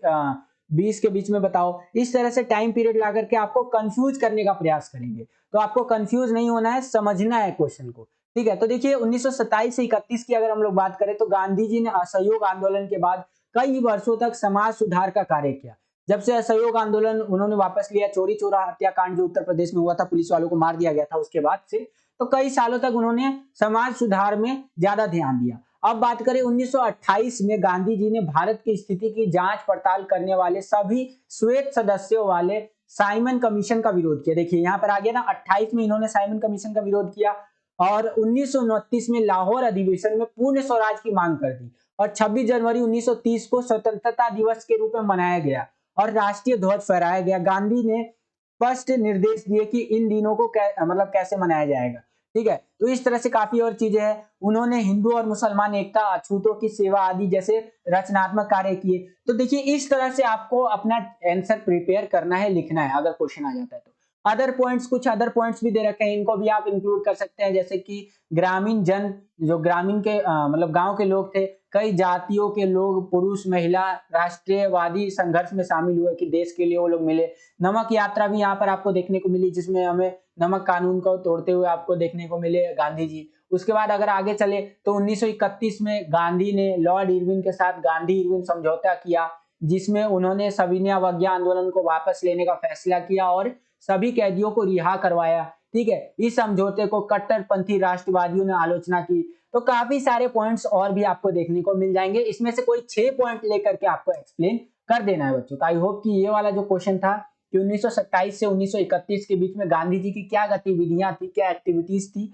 20 के बीच में बताओ। इस तरह से टाइम पीरियड ला करके आपको कंफ्यूज करने का प्रयास करेंगे। तो आपको कंफ्यूज नहीं होना है, समझना है क्वेश्चन को, ठीक है। तो देखिए 1927 से 31 की अगर हम लोग बात करें तो गांधी जी ने असहयोग आंदोलन के बाद कई वर्षों तक समाज सुधार का कार्य किया। जब से असहयोग आंदोलन उन्होंने वापस लिया, चोरी चोरा हत्याकांड जो उत्तर प्रदेश में हुआ था, पुलिस वालों को मार दिया गया था, उसके बाद से तो कई सालों तक उन्होंने समाज सुधार में ज्यादा ध्यान दिया। अब बात करें 1928 में गांधी जी ने भारत की स्थिति की जांच पड़ताल करने वाले सभी श्वेत सदस्यों वाले साइमन कमीशन का विरोध किया। देखिए यहाँ पर आ गया ना, 28 में इन्होंने साइमन कमीशन का विरोध किया, और 1929 में लाहौर अधिवेशन में पूर्ण स्वराज की मांग कर दी, और 26 जनवरी 1930 को स्वतंत्रता दिवस के रूप में मनाया गया और राष्ट्रीय ध्वज फहराया गया। गांधी ने स्पष्ट निर्देश दिए कि इन दिनों को मतलब कैसे मनाया जाएगा, ठीक है। तो इस तरह से काफी और चीजें हैं। उन्होंने हिंदू और मुसलमान एकता, अछूतों की सेवा आदि जैसे रचनात्मक कार्य किए। तो देखिए इस तरह से आपको अपना आंसर प्रिपेयर करना है, लिखना है, अगर क्वेश्चन आ जाता है तो। अदर पॉइंट्स, कुछ अदर पॉइंट्स भी दे रखे हैं, इनको भी आप इंक्लूड कर सकते हैं, जैसे कि ग्रामीण जन, जो ग्रामीण के मतलब गांव के लोग थे, कई जातियों के लोग, पुरुष महिला, राष्ट्रीयवादी संघर्ष में शामिल हुए कि देश के लिए वो लोग मिले। नमक यात्रा भी यहाँ पर आपको देखने को मिली, जिसमें हमें नमक कानून को तोड़ते हुए आपको देखने को मिले गांधी जी। उसके बाद अगर आगे चले तो 1931 में गांधी ने लॉर्ड इरविन के साथ गांधी इरविन समझौता किया, जिसमें उन्होंने सविनय अवज्ञा आंदोलन को वापस लेने का फैसला किया और सभी कैदियों को रिहा करवाया, ठीक है। इस समझौते को कट्टरपंथी राष्ट्रवादियों ने आलोचना की। तो काफी सारे पॉइंट्स और भी आपको देखने को मिल जाएंगे, इसमें से कोई 6 पॉइंट लेकर के आपको एक्सप्लेन कर देना है बच्चों। तो आई होप कि ये वाला जो क्वेश्चन था कि 1927 से 1931 के बीच में गांधी जी की क्या गतिविधियां थी, क्या एक्टिविटीज थी,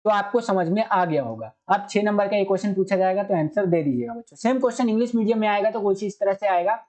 तो आपको समझ में आ गया होगा। अब 6 नंबर का ये क्वेश्चन पूछा जाएगा तो आंसर दे दीजिएगा बच्चों। सेम क्वेश्चन इंग्लिश मीडियम में आएगा तो कुछ इस तरह से आएगा।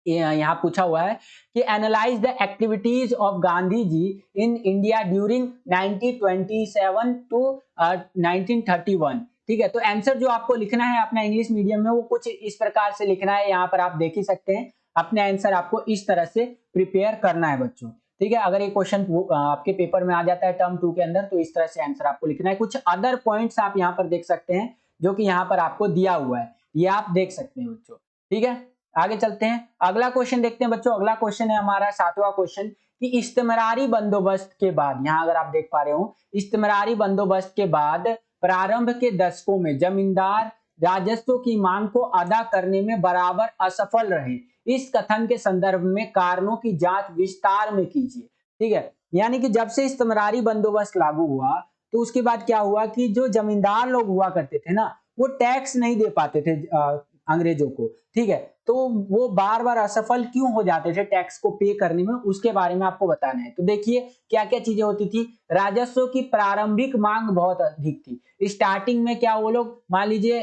यहाँ पूछा हुआ है कि analyse the activities of Gandhi ji in India during 1927 to 1931, ठीक है। तो आंसर जो आपको लिखना है अपना इंग्लिश मीडियम में वो कुछ इस प्रकार से लिखना है, यहाँ पर आप देख ही सकते हैं। अपने आंसर आपको इस तरह से प्रिपेयर करना है बच्चों, ठीक है। अगर ये क्वेश्चन आपके पेपर में आ जाता है टर्म 2 के अंदर तो इस तरह से आंसर आपको लिखना है। कुछ अदर पॉइंट्स आप यहाँ पर देख सकते हैं जो कि यहाँ पर आपको दिया हुआ है, ये आप देख सकते हैं बच्चों, ठीक है। आगे चलते हैं, अगला क्वेश्चन देखते हैं बच्चों। अगला क्वेश्चन है हमारा 7वां क्वेश्चन कि इस्तेमरारी बंदोबस्त के बाद, यहां अगर आप देख पा रहे हो, इस्तेमरारी बंदोबस्त के बाद प्रारंभ के दशकों में जमींदार राजस्व की मांग को अदा करने में बराबर असफल रहे। इस कथन के संदर्भ में कारणों की जांच विस्तार में कीजिए, ठीक है। यानी कि जब से इस्तेमरारी बंदोबस्त लागू हुआ तो उसके बाद क्या हुआ कि जो जमींदार लोग हुआ करते थे ना, वो टैक्स नहीं दे पाते थे अंग्रेजों को, ठीक है। तो वो बार बार असफल क्यों हो जाते थे टैक्स को पे करने में, उसके बारे में आपको बताना है। तो देखिए क्या क्या चीजें होती थी। राजस्व की प्रारंभिक मांग बहुत अधिक थी। स्टार्टिंग में क्या वो लोग, मान लीजिए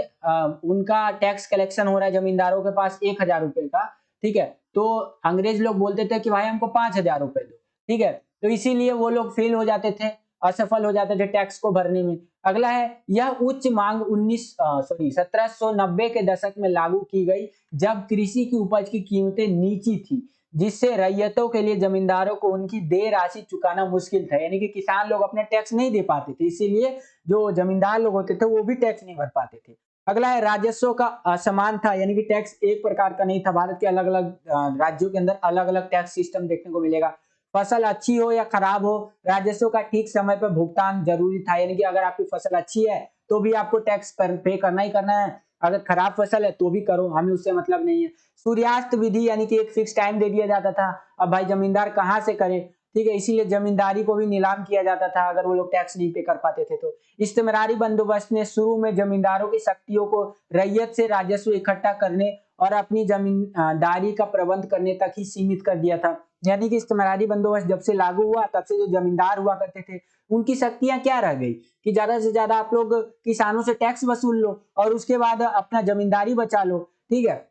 उनका टैक्स कलेक्शन हो रहा है जमींदारों के पास 1,000 रुपए का, ठीक है। तो अंग्रेज लोग बोलते थे कि भाई हमको 5,000 रुपए दो, ठीक है। तो इसीलिए वो लोग फेल हो जाते थे, असफल हो जाते थे टैक्स को भरने में। अगला है, यह उच्च मांग 1790 के दशक में लागू की गई, जब कृषि की उपज की कीमतें नीची थी, जिससे रैयतों के लिए जमींदारों को उनकी देय राशि चुकाना मुश्किल था। यानी कि किसान लोग अपने टैक्स नहीं दे पाते थे, इसीलिए जो जमींदार लोग होते थे वो भी टैक्स नहीं भर पाते थे। अगला है राजस्व का असमान था, यानी कि टैक्स एक प्रकार का नहीं था। भारत के अलग अलग राज्यों के अंदर अलग अलग टैक्स सिस्टम देखने को मिलेगा। फसल अच्छी हो या खराब हो, राजस्व का ठीक समय पर भुगतान जरूरी था, यानी कि अगर आपकी फसल अच्छी है तो भी आपको टैक्स पे करना ही करना है, अगर खराब फसल है तो भी करो, हमें उससे मतलब नहीं है। सूर्यास्त विधि, यानी कि एक फिक्स टाइम दे दिया जाता था। अब भाई जमींदार कहाँ से करे, ठीक है, इसीलिए जमींदारी को भी नीलाम किया जाता था अगर वो लोग टैक्स नहीं पे कर पाते थे तो। इस्तेमरारी बंदोबस्त ने शुरू में जमींदारों की शक्तियों को रैयत से राजस्व इकट्ठा करने और अपनी जमींदारी का प्रबंध करने तक ही सीमित कर दिया था। यानी कि इस्तेमरारी बंदोबस्त जब से लागू हुआ तब से जो जमींदार हुआ करते थे उनकी शक्तियां क्या रह गई कि ज्यादा से ज्यादा आप लोग किसानों से टैक्स वसूल लो और उसके बाद अपना जमींदारी बचा लो, ठीक है,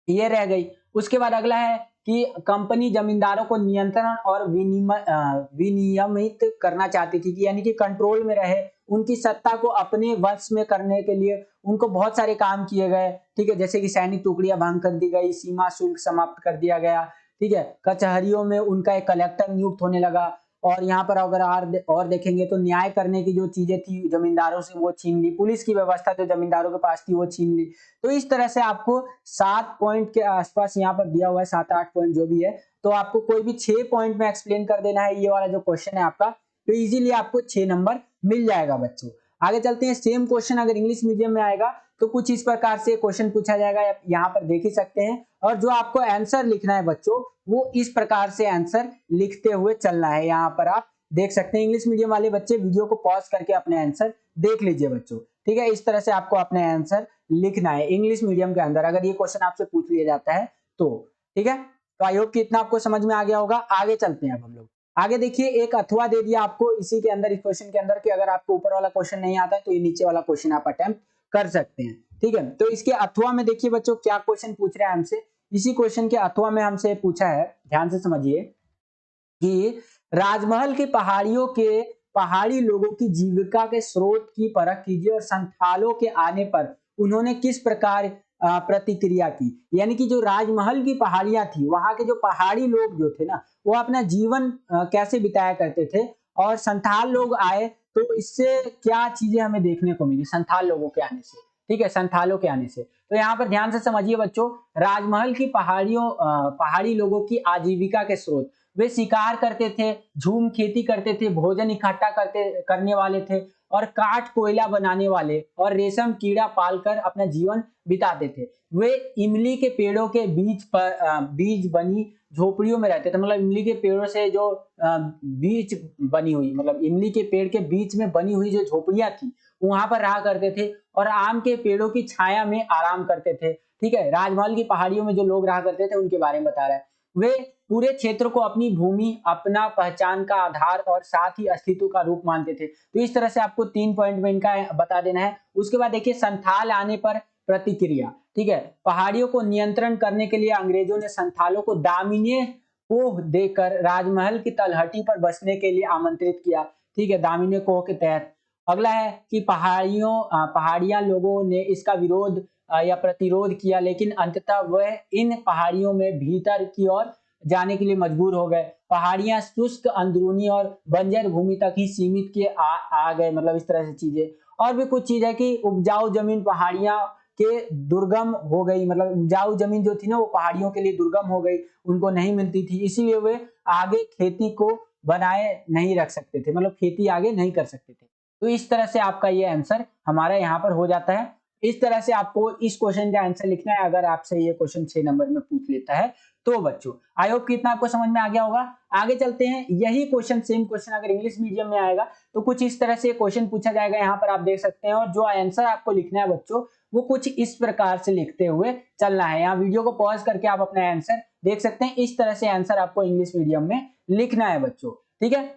ये रह गई। उसके बाद अगला है कि कंपनी जमींदारों को नियंत्रण और विनियमित करना चाहती थी, कि यानी कि कंट्रोल में रहे, उनकी सत्ता को अपने वश में करने के लिए उनको बहुत सारे काम किए गए, ठीक है, जैसे कि सैनिक टुकड़ियां भंग कर दी गई, सीमा शुल्क समाप्त कर दिया गया, ठीक है, कचहरियों में उनका एक कलेक्टर नियुक्त होने लगा। और यहाँ पर अगर और देखेंगे तो न्याय करने की जो चीजें थी जमींदारों से वो छीन ली, पुलिस की व्यवस्था जो जमींदारों के पास थी वो छीन ली। तो इस तरह से आपको 7 पॉइंट के आसपास यहाँ पर दिया हुआ है, 7-8 पॉइंट जो भी है, तो आपको कोई भी 6 पॉइंट में एक्सप्लेन कर देना है ये वाला जो क्वेश्चन है आपका, तो इजीली आपको 6 नंबर मिल जाएगा बच्चों। आगे चलते हैं, सेम क्वेश्चन अगर इंग्लिश मीडियम में आएगा तो कुछ इस प्रकार से क्वेश्चन पूछा जाएगा, यहाँ पर देख ही सकते हैं। और जो आपको आंसर लिखना है बच्चों वो इस प्रकार से आंसर लिखते हुए चलना है, यहाँ पर आप देख सकते हैं। इंग्लिश मीडियम वाले बच्चे वीडियो को पॉज करके अपने आंसर देख लीजिए बच्चों, ठीक है, इस तरह से आपको अपने आंसर लिखना है इंग्लिश मीडियम के अंदर अगर ये क्वेश्चन आपसे पूछ लिया जाता है तो, ठीक है। तो आई होप कि इतना आपको समझ में आ गया होगा। आगे चलते हैं अब हम लोग। आगे देखिए, एक अथवा दे दिया आपको इसी के अंदर, इस क्वेश्चन के अंदर, कि अगर आपको ऊपर वाला क्वेश्चन नहीं आता है तो ये नीचे वाला क्वेश्चन आप अटेम्प्ट कर सकते हैं, ठीक है। तो इसके अथवा में देखिए बच्चों क्या क्वेश्चन पूछ रहे हैं हमसे। इसी क्वेश्चन के अथवा में हमसे पूछा है, ध्यान से समझिए, कि राजमहल की पहाड़ियों के पहाड़ी लोगों की जीविका के स्रोत की परख कीजिए और संथालों के आने पर उन्होंने किस प्रकार प्रतिक्रिया की। यानी कि जो राजमहल की पहाड़ियां थी वहां के जो पहाड़ी लोग जो थे ना वो अपना जीवन कैसे बिताया करते थे, और संथाल लोग आए तो इससे क्या चीजें हमें देखने को मिली संथाल लोगों के आने से, ठीक है, संथालों के आने से। तो यहाँ पर ध्यान से समझिए बच्चों, राजमहल की पहाड़ी लोगों की आजीविका के स्रोत, वे शिकार करते थे, झूम खेती करते थे, भोजन इकट्ठा करने वाले थे, और काठ कोयला बनाने वाले और रेशम कीड़ा पालकर अपना जीवन बिताते थे। वे इमली के पेड़ों के बीज बनी झोपड़ियों में रहते थे, मतलब इमली के पेड़ों से जो बीज बनी हुई, मतलब इमली के पेड़ के बीच में बनी हुई जो झोपड़ियां थी वहां पर रहा करते थे, और आम के पेड़ों की छाया में आराम करते थे, ठीक है। राजमहल की पहाड़ियों में जो लोग रहा करते थे उनके बारे में बता रहा है। वे पूरे क्षेत्र को अपनी भूमि, अपना पहचान का आधार और साथ ही अस्तित्व का रूप मानते थे। तो इस तरह से आपको 3 पॉइंट में इनका बता देना है। उसके बाद देखिए, संथाल आने पर प्रतिक्रिया, ठीक है, पहाड़ियों को नियंत्रण करने के लिए अंग्रेजों ने संथालों को दामिने कोह देकर राजमहल की तलहटी पर बसने के लिए आमंत्रित किया, ठीक है, दामिने कोह के तहत। अगला है कि पहाड़ियां लोगों ने इसका विरोध या प्रतिरोध किया, लेकिन अंततः वह इन पहाड़ियों में भीतर की ओर जाने के लिए मजबूर हो गए। पहाड़ियां शुष्क अंदरूनी और बंजर भूमि तक ही सीमित किए आ गए, मतलब इस तरह से चीजें। और भी कुछ चीज है कि उपजाऊ जमीन पहाड़ियां के दुर्गम हो गई, मतलब उपजाऊ जमीन जो थी ना वो पहाड़ियों के लिए दुर्गम हो गई, उनको नहीं मिलती थी, इसीलिए वे आगे खेती को बनाए नहीं रख सकते थे, मतलब खेती आगे नहीं कर सकते थे। तो इस तरह से आपका ये आंसर हमारा यहाँ पर हो जाता है। इस तरह से आपको इस क्वेश्चन का आंसर लिखना है अगर आपसे ये क्वेश्चन 6 नंबर में पूछ लेता है तो बच्चों। आई होप कि इतना आपको समझ में आ गया होगा। आगे चलते हैं, यही क्वेश्चन, सेम क्वेश्चन अगर इंग्लिश मीडियम में आएगा तो कुछ इस तरह से क्वेश्चन पूछा जाएगा, यहाँ पर आप देख सकते हैं। और जो आंसर आपको लिखना है बच्चों वो कुछ इस प्रकार से लिखते हुए चलना है। यहाँ वीडियो को पॉज करके आप अपना आंसर देख सकते हैं, इस तरह से आंसर आपको इंग्लिश मीडियम में लिखना है बच्चों, ठीक है।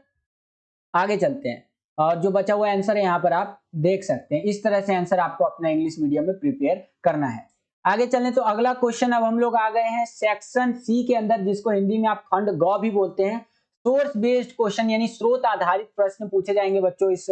आगे चलते हैं, और जो बचा हुआ आंसर है यहाँ पर आप देख सकते हैं, इस तरह से आंसर आपको अपना इंग्लिश मीडियम में प्रिपेयर करना है। आगे चलें तो अगला क्वेश्चन, अब हम लोग आ गए हैं सेक्शन सी के अंदर, जिसको हिंदी में आप खंड ग भी बोलते हैं। सोर्स बेस्ड क्वेश्चन, यानी स्रोत आधारित प्रश्न पूछे जाएंगे बच्चों इस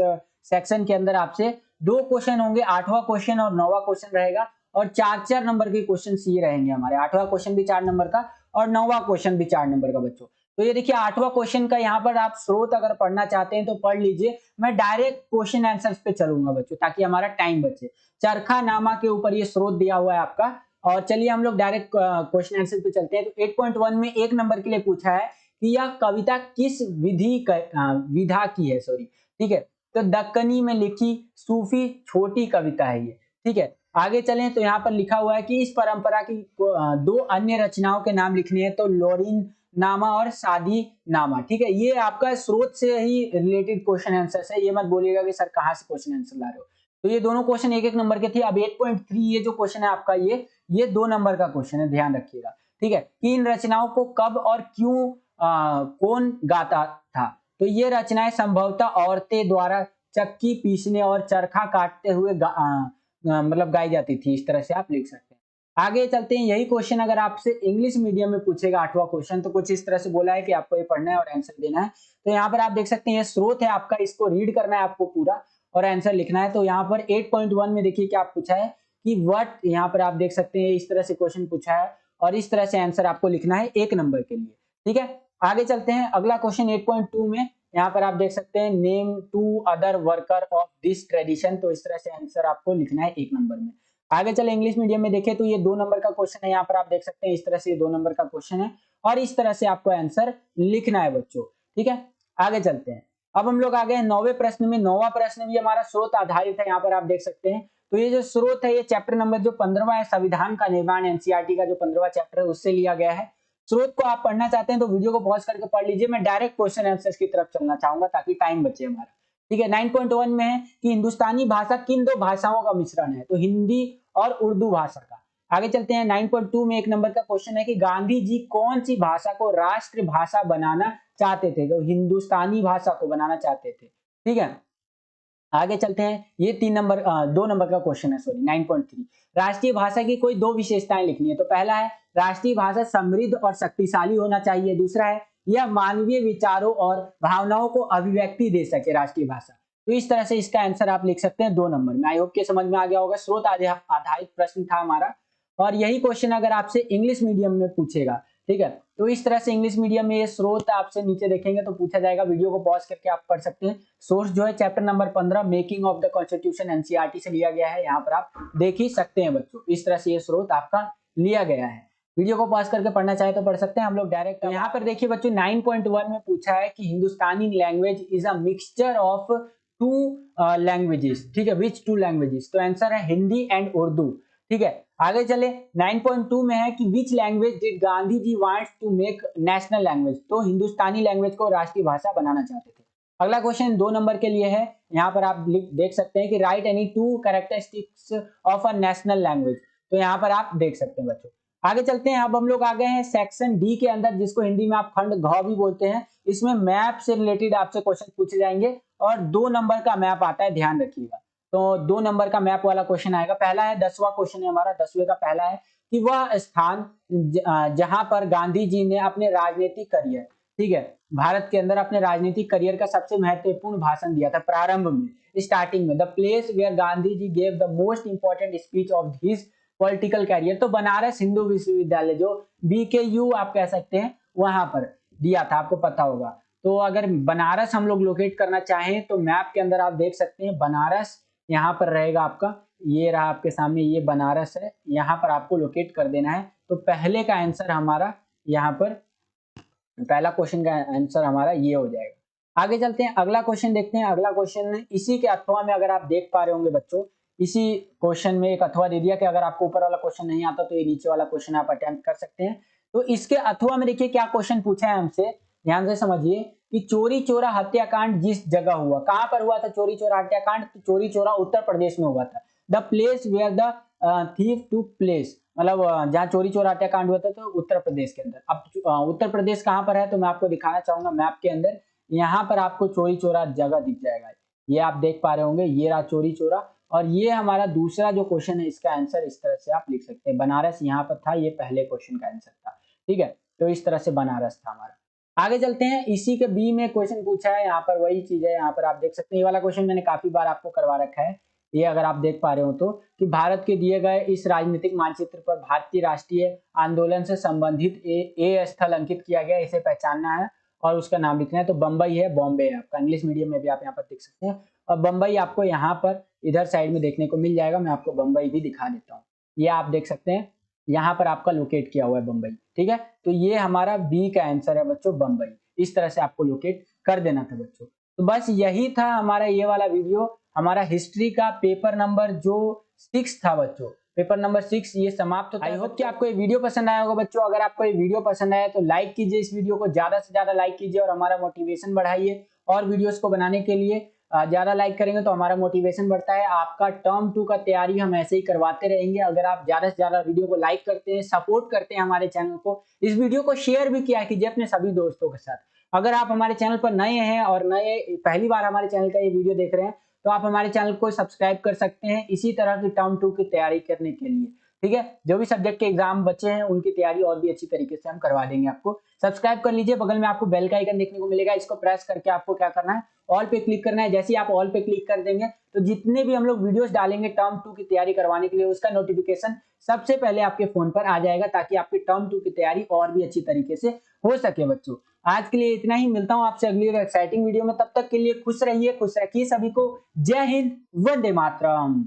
सेक्शन के अंदर। आपसे 2 क्वेश्चन होंगे, 8वां क्वेश्चन और 9वां क्वेश्चन रहेगा, और 4-4 नंबर के क्वेश्चन ये रहेंगे हमारे। 8वां क्वेश्चन भी 4 नंबर का और 9वां क्वेश्चन भी 4 नंबर का बच्चों। तो ये देखिए 8वां क्वेश्चन का यहाँ पर आप स्रोत अगर पढ़ना चाहते हैं तो पढ़ लीजिए, मैं डायरेक्ट क्वेश्चन आंसर्स पे चलूंगा बच्चों ताकि हमारा टाइम बचे। चरखा नामा के ऊपर ये स्रोत दिया हुआ है आपका। और चलिए हम लोग डायरेक्ट क्वेश्चन आंसर पे चलते हैं। तो 8.1 में 1 नंबर के लिए पूछा है कि यह कविता किस विधा की है, सॉरी, ठीक है। तो दक्कनी में लिखी सूफी छोटी कविता है ये, ठीक है। आगे चलें तो यहाँ पर लिखा हुआ है कि इस परंपरा की 2 अन्य रचनाओं के नाम लिखने हैं, तो लोरीन नामा और शादी नामा, ठीक है। ये आपका स्रोत से ही रिलेटेड क्वेश्चन आंसर है, ये मत बोलिएगा कि सर कहाँ से क्वेश्चन आंसर ला रहे हो। तो ये दोनों क्वेश्चन 1-1 नंबर के थे। अब 8.3 ये जो क्वेश्चन है आपका, ये 2 नंबर का क्वेश्चन है, ध्यान रखिएगा, ठीक है। कि इन रचनाओं को कब और क्यों कौन गाता था? तो ये रचनाएं संभवतः औरतें द्वारा चक्की पीसने और चरखा काटते हुए मतलब गाई जाती थी, इस तरह से आप लिख सकते हैं। आगे चलते हैं, यही क्वेश्चन अगर आपसे इंग्लिश मीडियम में पूछेगा 8वां क्वेश्चन, तो कुछ इस तरह से बोला है कि आपको ये पढ़ना है और आंसर देना है। तो यहाँ पर आप देख सकते हैं ये स्रोत है आपका, इसको रीड करना है आपको पूरा और आंसर लिखना है। तो यहाँ पर 8.1 में देखिए क्या पूछा है कि व्हाट, यहाँ पर आप देख सकते हैं इस तरह से क्वेश्चन पूछा है और इस तरह से आंसर आपको लिखना है 1 नंबर के लिए, ठीक है। आगे चलते हैं, अगला क्वेश्चन 8.2 में यहाँ पर आप देख सकते हैं name 2 other worker of this tradition, तो इस तरह से आंसर आपको लिखना है 1 नंबर में। आगे चले इंग्लिश मीडियम में देखें तो ये 2 नंबर का क्वेश्चन है, यहाँ पर आप देख सकते हैं इस तरह से 2 नंबर का क्वेश्चन है और इस तरह से आपको आंसर लिखना है बच्चों, ठीक है। आगे चलते हैं, अब हम लोग आ गए 9वें प्रश्न में। 9वां प्रश्न भी हमारा स्रोत आधारित है, यहाँ पर आप देख सकते हैं। तो ये जो स्रोत है ये चैप्टर नंबर जो 15वां है, संविधान का निर्माण, एनसीईआरटी का जो 15वां चैप्टर है उससे लिया गया है। स्रोत को आप पढ़ना चाहते हैं तो वीडियो को पॉज करके पढ़ लीजिए, मैं डायरेक्ट क्वेश्चन आंसर्स की तरफ चलना चाहूंगा ताकि टाइम बचे हमारा, ठीक है। 9.1 में है कि हिंदुस्तानी भाषा किन 2 भाषाओं का मिश्रण है? तो हिंदी और उर्दू भाषा का। आगे चलते हैं, 9.2 में 1 नंबर का क्वेश्चन है कि गांधी जी कौन सी भाषा को राष्ट्र भाषा बनाना चाहते थे? तो हिंदुस्तानी भाषा को बनाना चाहते थे, ठीक है। आगे चलते हैं, ये 2 नंबर का क्वेश्चन है, सॉरी 9.3। राष्ट्रीय भाषा की कोई 2 विशेषताएं लिखनी है। तो पहला है राष्ट्रीय भाषा समृद्ध और शक्तिशाली होना चाहिए। दूसरा है यह मानवीय विचारों और भावनाओं को अभिव्यक्ति दे सके, राष्ट्रीय भाषा। तो इस तरह से इसका आंसर आप लिख सकते हैं 2 नंबर में। आई होप के समझ में आ गया होगा, स्रोत आधारित प्रश्न था हमारा और यही क्वेश्चन अगर आपसे इंग्लिश मीडियम में पूछेगा, ठीक है। तो इस तरह से इंग्लिश मीडियम में ये स्रोत आपसे नीचे देखेंगे तो पूछा जाएगा, वीडियो को पॉज करके आप पढ़ सकते हैं। सोर्स जो है chapter number 15 making of the constitution NCERT से लिया गया है, यहाँ पर आप देख ही सकते हैं बच्चों। इस तरह से ये स्रोत आपका लिया गया है, वीडियो को पॉज करके पढ़ना चाहे तो पढ़ सकते हैं। हम लोग डायरेक्ट यहाँ पर देखिए बच्चों 9.1 में पूछा है कि Hindustani language is a mixture of 2 languages, ठीक है, विच 2 लैंग्वेजेस? तो आंसर है हिंदी एंड उर्दू, ठीक है। आगे चले 9.2 में है कि which language did Gandhi ji wants to make national language? तो हिंदुस्तानी लैंग्वेज को राष्ट्रीय भाषा बनाना चाहते थे। अगला क्वेश्चन 2 नंबर के लिए है, यहाँ पर आप देख सकते हैं कि right any 2 characteristics of a national language. तो यहाँ पर आप देख सकते हैं बच्चों। आगे चलते हैं, अब हम लोग आ गए हैं सेक्शन डी के अंदर, जिसको हिंदी में आप खंड घ भी बोलते हैं। इसमें मैप से रिलेटेड आपसे क्वेश्चन पूछे जाएंगे और 2 नंबर का मैप आता है, ध्यान रखिएगा। तो 2 नंबर का मैप वाला क्वेश्चन आएगा। पहला है 10वां क्वेश्चन है हमारा, 10वें का पहला है कि वह स्थान जहां पर गांधी जी ने अपने राजनीतिक करियर, ठीक है, भारत के अंदर अपने राजनीतिक करियर का सबसे महत्वपूर्ण भाषण दिया था प्रारंभ में, स्टार्टिंग में। The place where Gandhi ji gave the most important speech of his political career. तो बनारस हिंदू विश्वविद्यालय, जो BKU आप कह सकते हैं, वहां पर दिया था, आपको पता होगा। तो अगर बनारस हम लोग लोकेट करना चाहें तो मैप के अंदर आप देख सकते हैं बनारस यहाँ पर रहेगा आपका, ये रहा आपके सामने, ये बनारस है, यहाँ पर आपको लोकेट कर देना है। तो पहले का आंसर हमारा यहाँ पर, पहला क्वेश्चन का आंसर हमारा ये हो जाएगा। आगे चलते हैं, अगला क्वेश्चन देखते हैं। अगला क्वेश्चन इसी के अथवा में, अगर आप देख पा रहे होंगे बच्चों, इसी क्वेश्चन में एक अथवा दे दिया कि अगर आपको ऊपर वाला क्वेश्चन नहीं आता तो ये नीचे वाला क्वेश्चन आप अटेम्प्ट कर सकते हैं। तो इसके अथवा में देखिए क्या क्वेश्चन पूछा है हमसे, ध्यान से समझिए कि चोरी चोरा हत्याकांड जिस जगह हुआ, कहां पर हुआ था चोरी चोरा हत्याकांड? तो चोरी चोरा उत्तर प्रदेश में हुआ था। The place where the thief to place, मतलब जहाँ चोरी चोरा हत्याकांड हुआ था तो उत्तर प्रदेश के अंदर। अब उत्तर प्रदेश कहाँ पर है तो मैं आपको दिखाना चाहूंगा मैप के अंदर। यहाँ पर आपको चोरी चोरा जगह दिख जाएगा, ये आप देख पा रहे होंगे, ये रहा चोरी चोरा। और ये हमारा दूसरा जो क्वेश्चन है, इसका आंसर इस तरह से आप लिख सकते हैं, बनारस यहाँ पर था, ये पहले क्वेश्चन का आंसर था, ठीक है। तो इस तरह से बनारस था हमारा। आगे चलते हैं, इसी के बी में क्वेश्चन पूछा है, यहाँ पर वही चीज है, यहाँ पर आप देख सकते हैं, ये वाला क्वेश्चन मैंने काफी बार आपको करवा रखा है ये अगर आप देख पा रहे हो तो, कि भारत के दिए गए इस राजनीतिक मानचित्र पर भारतीय राष्ट्रीय आंदोलन से संबंधित ए स्थल अंकित किया गया, इसे पहचानना है और उसका नाम लिखना है। तो बम्बई है, बॉम्बे है आपका, इंग्लिश मीडियम में भी आप यहाँ पर देख सकते हैं। और बम्बई आपको यहाँ पर इधर साइड में देखने को मिल जाएगा, मैं आपको बम्बई भी दिखा देता हूँ। ये आप देख सकते हैं, यहाँ पर आपका लोकेट किया हुआ है बम्बई, ठीक है। तो ये हमारा बी का आंसर है बच्चों, बम्बई। इस तरह से आपको लोकेट कर देना था बच्चों। तो बस यही था हमारा ये वाला वीडियो, हमारा हिस्ट्री का पेपर नंबर जो 6 था बच्चों, पेपर नंबर 6 ये समाप्त होता है। आई होप कि आपको ये वीडियो पसंद आया होगा बच्चों। अगर आपको ये वीडियो पसंद आया तो लाइक कीजिए इस वीडियो को, ज्यादा से ज्यादा लाइक कीजिए और हमारा मोटिवेशन बढ़ाइए और वीडियोस को बनाने के लिए। ज्यादा लाइक करेंगे तो हमारा मोटिवेशन बढ़ता है। आपका टर्म 2 का तैयारी हम ऐसे ही करवाते रहेंगे। अगर आप ज्यादा से ज्यादा वीडियो को लाइक करते हैं, सपोर्ट करते हैं हमारे चैनल को, इस वीडियो को शेयर भी किया कीजिए अपने सभी दोस्तों के साथ। अगर आप हमारे चैनल पर नए हैं और पहली बार हमारे चैनल का ये वीडियो देख रहे हैं तो आप हमारे चैनल को सब्सक्राइब कर सकते हैं इसी तरह की टर्म 2 की तैयारी करने के लिए, ठीक है। जो भी सब्जेक्ट के एग्जाम बचे हैं उनकी तैयारी और भी अच्छी तरीके से हम करवा देंगे आपको। सब्सक्राइब कर लीजिए, बगल में आपको बेल का आइकन देखने को मिलेगा, इसको प्रेस करके आपको क्या करना है, ऑल पे क्लिक करना है। जैसे ही आप ऑल पे क्लिक कर देंगे तो जितने भी हम लोग वीडियोस डालेंगे टर्म 2 की तैयारी करवाने के लिए, उसका नोटिफिकेशन सबसे पहले आपके फोन पर आ जाएगा, ताकि आपकी टर्म 2 की तैयारी और भी अच्छी तरीके से हो सके बच्चों। आज के लिए इतना ही, मिलता हूं आपसे अगली एक्साइटिंग वीडियो में। तब तक के लिए खुश रहिए, खुश रखिए सभी को। जय हिंद, वंदे मातरम।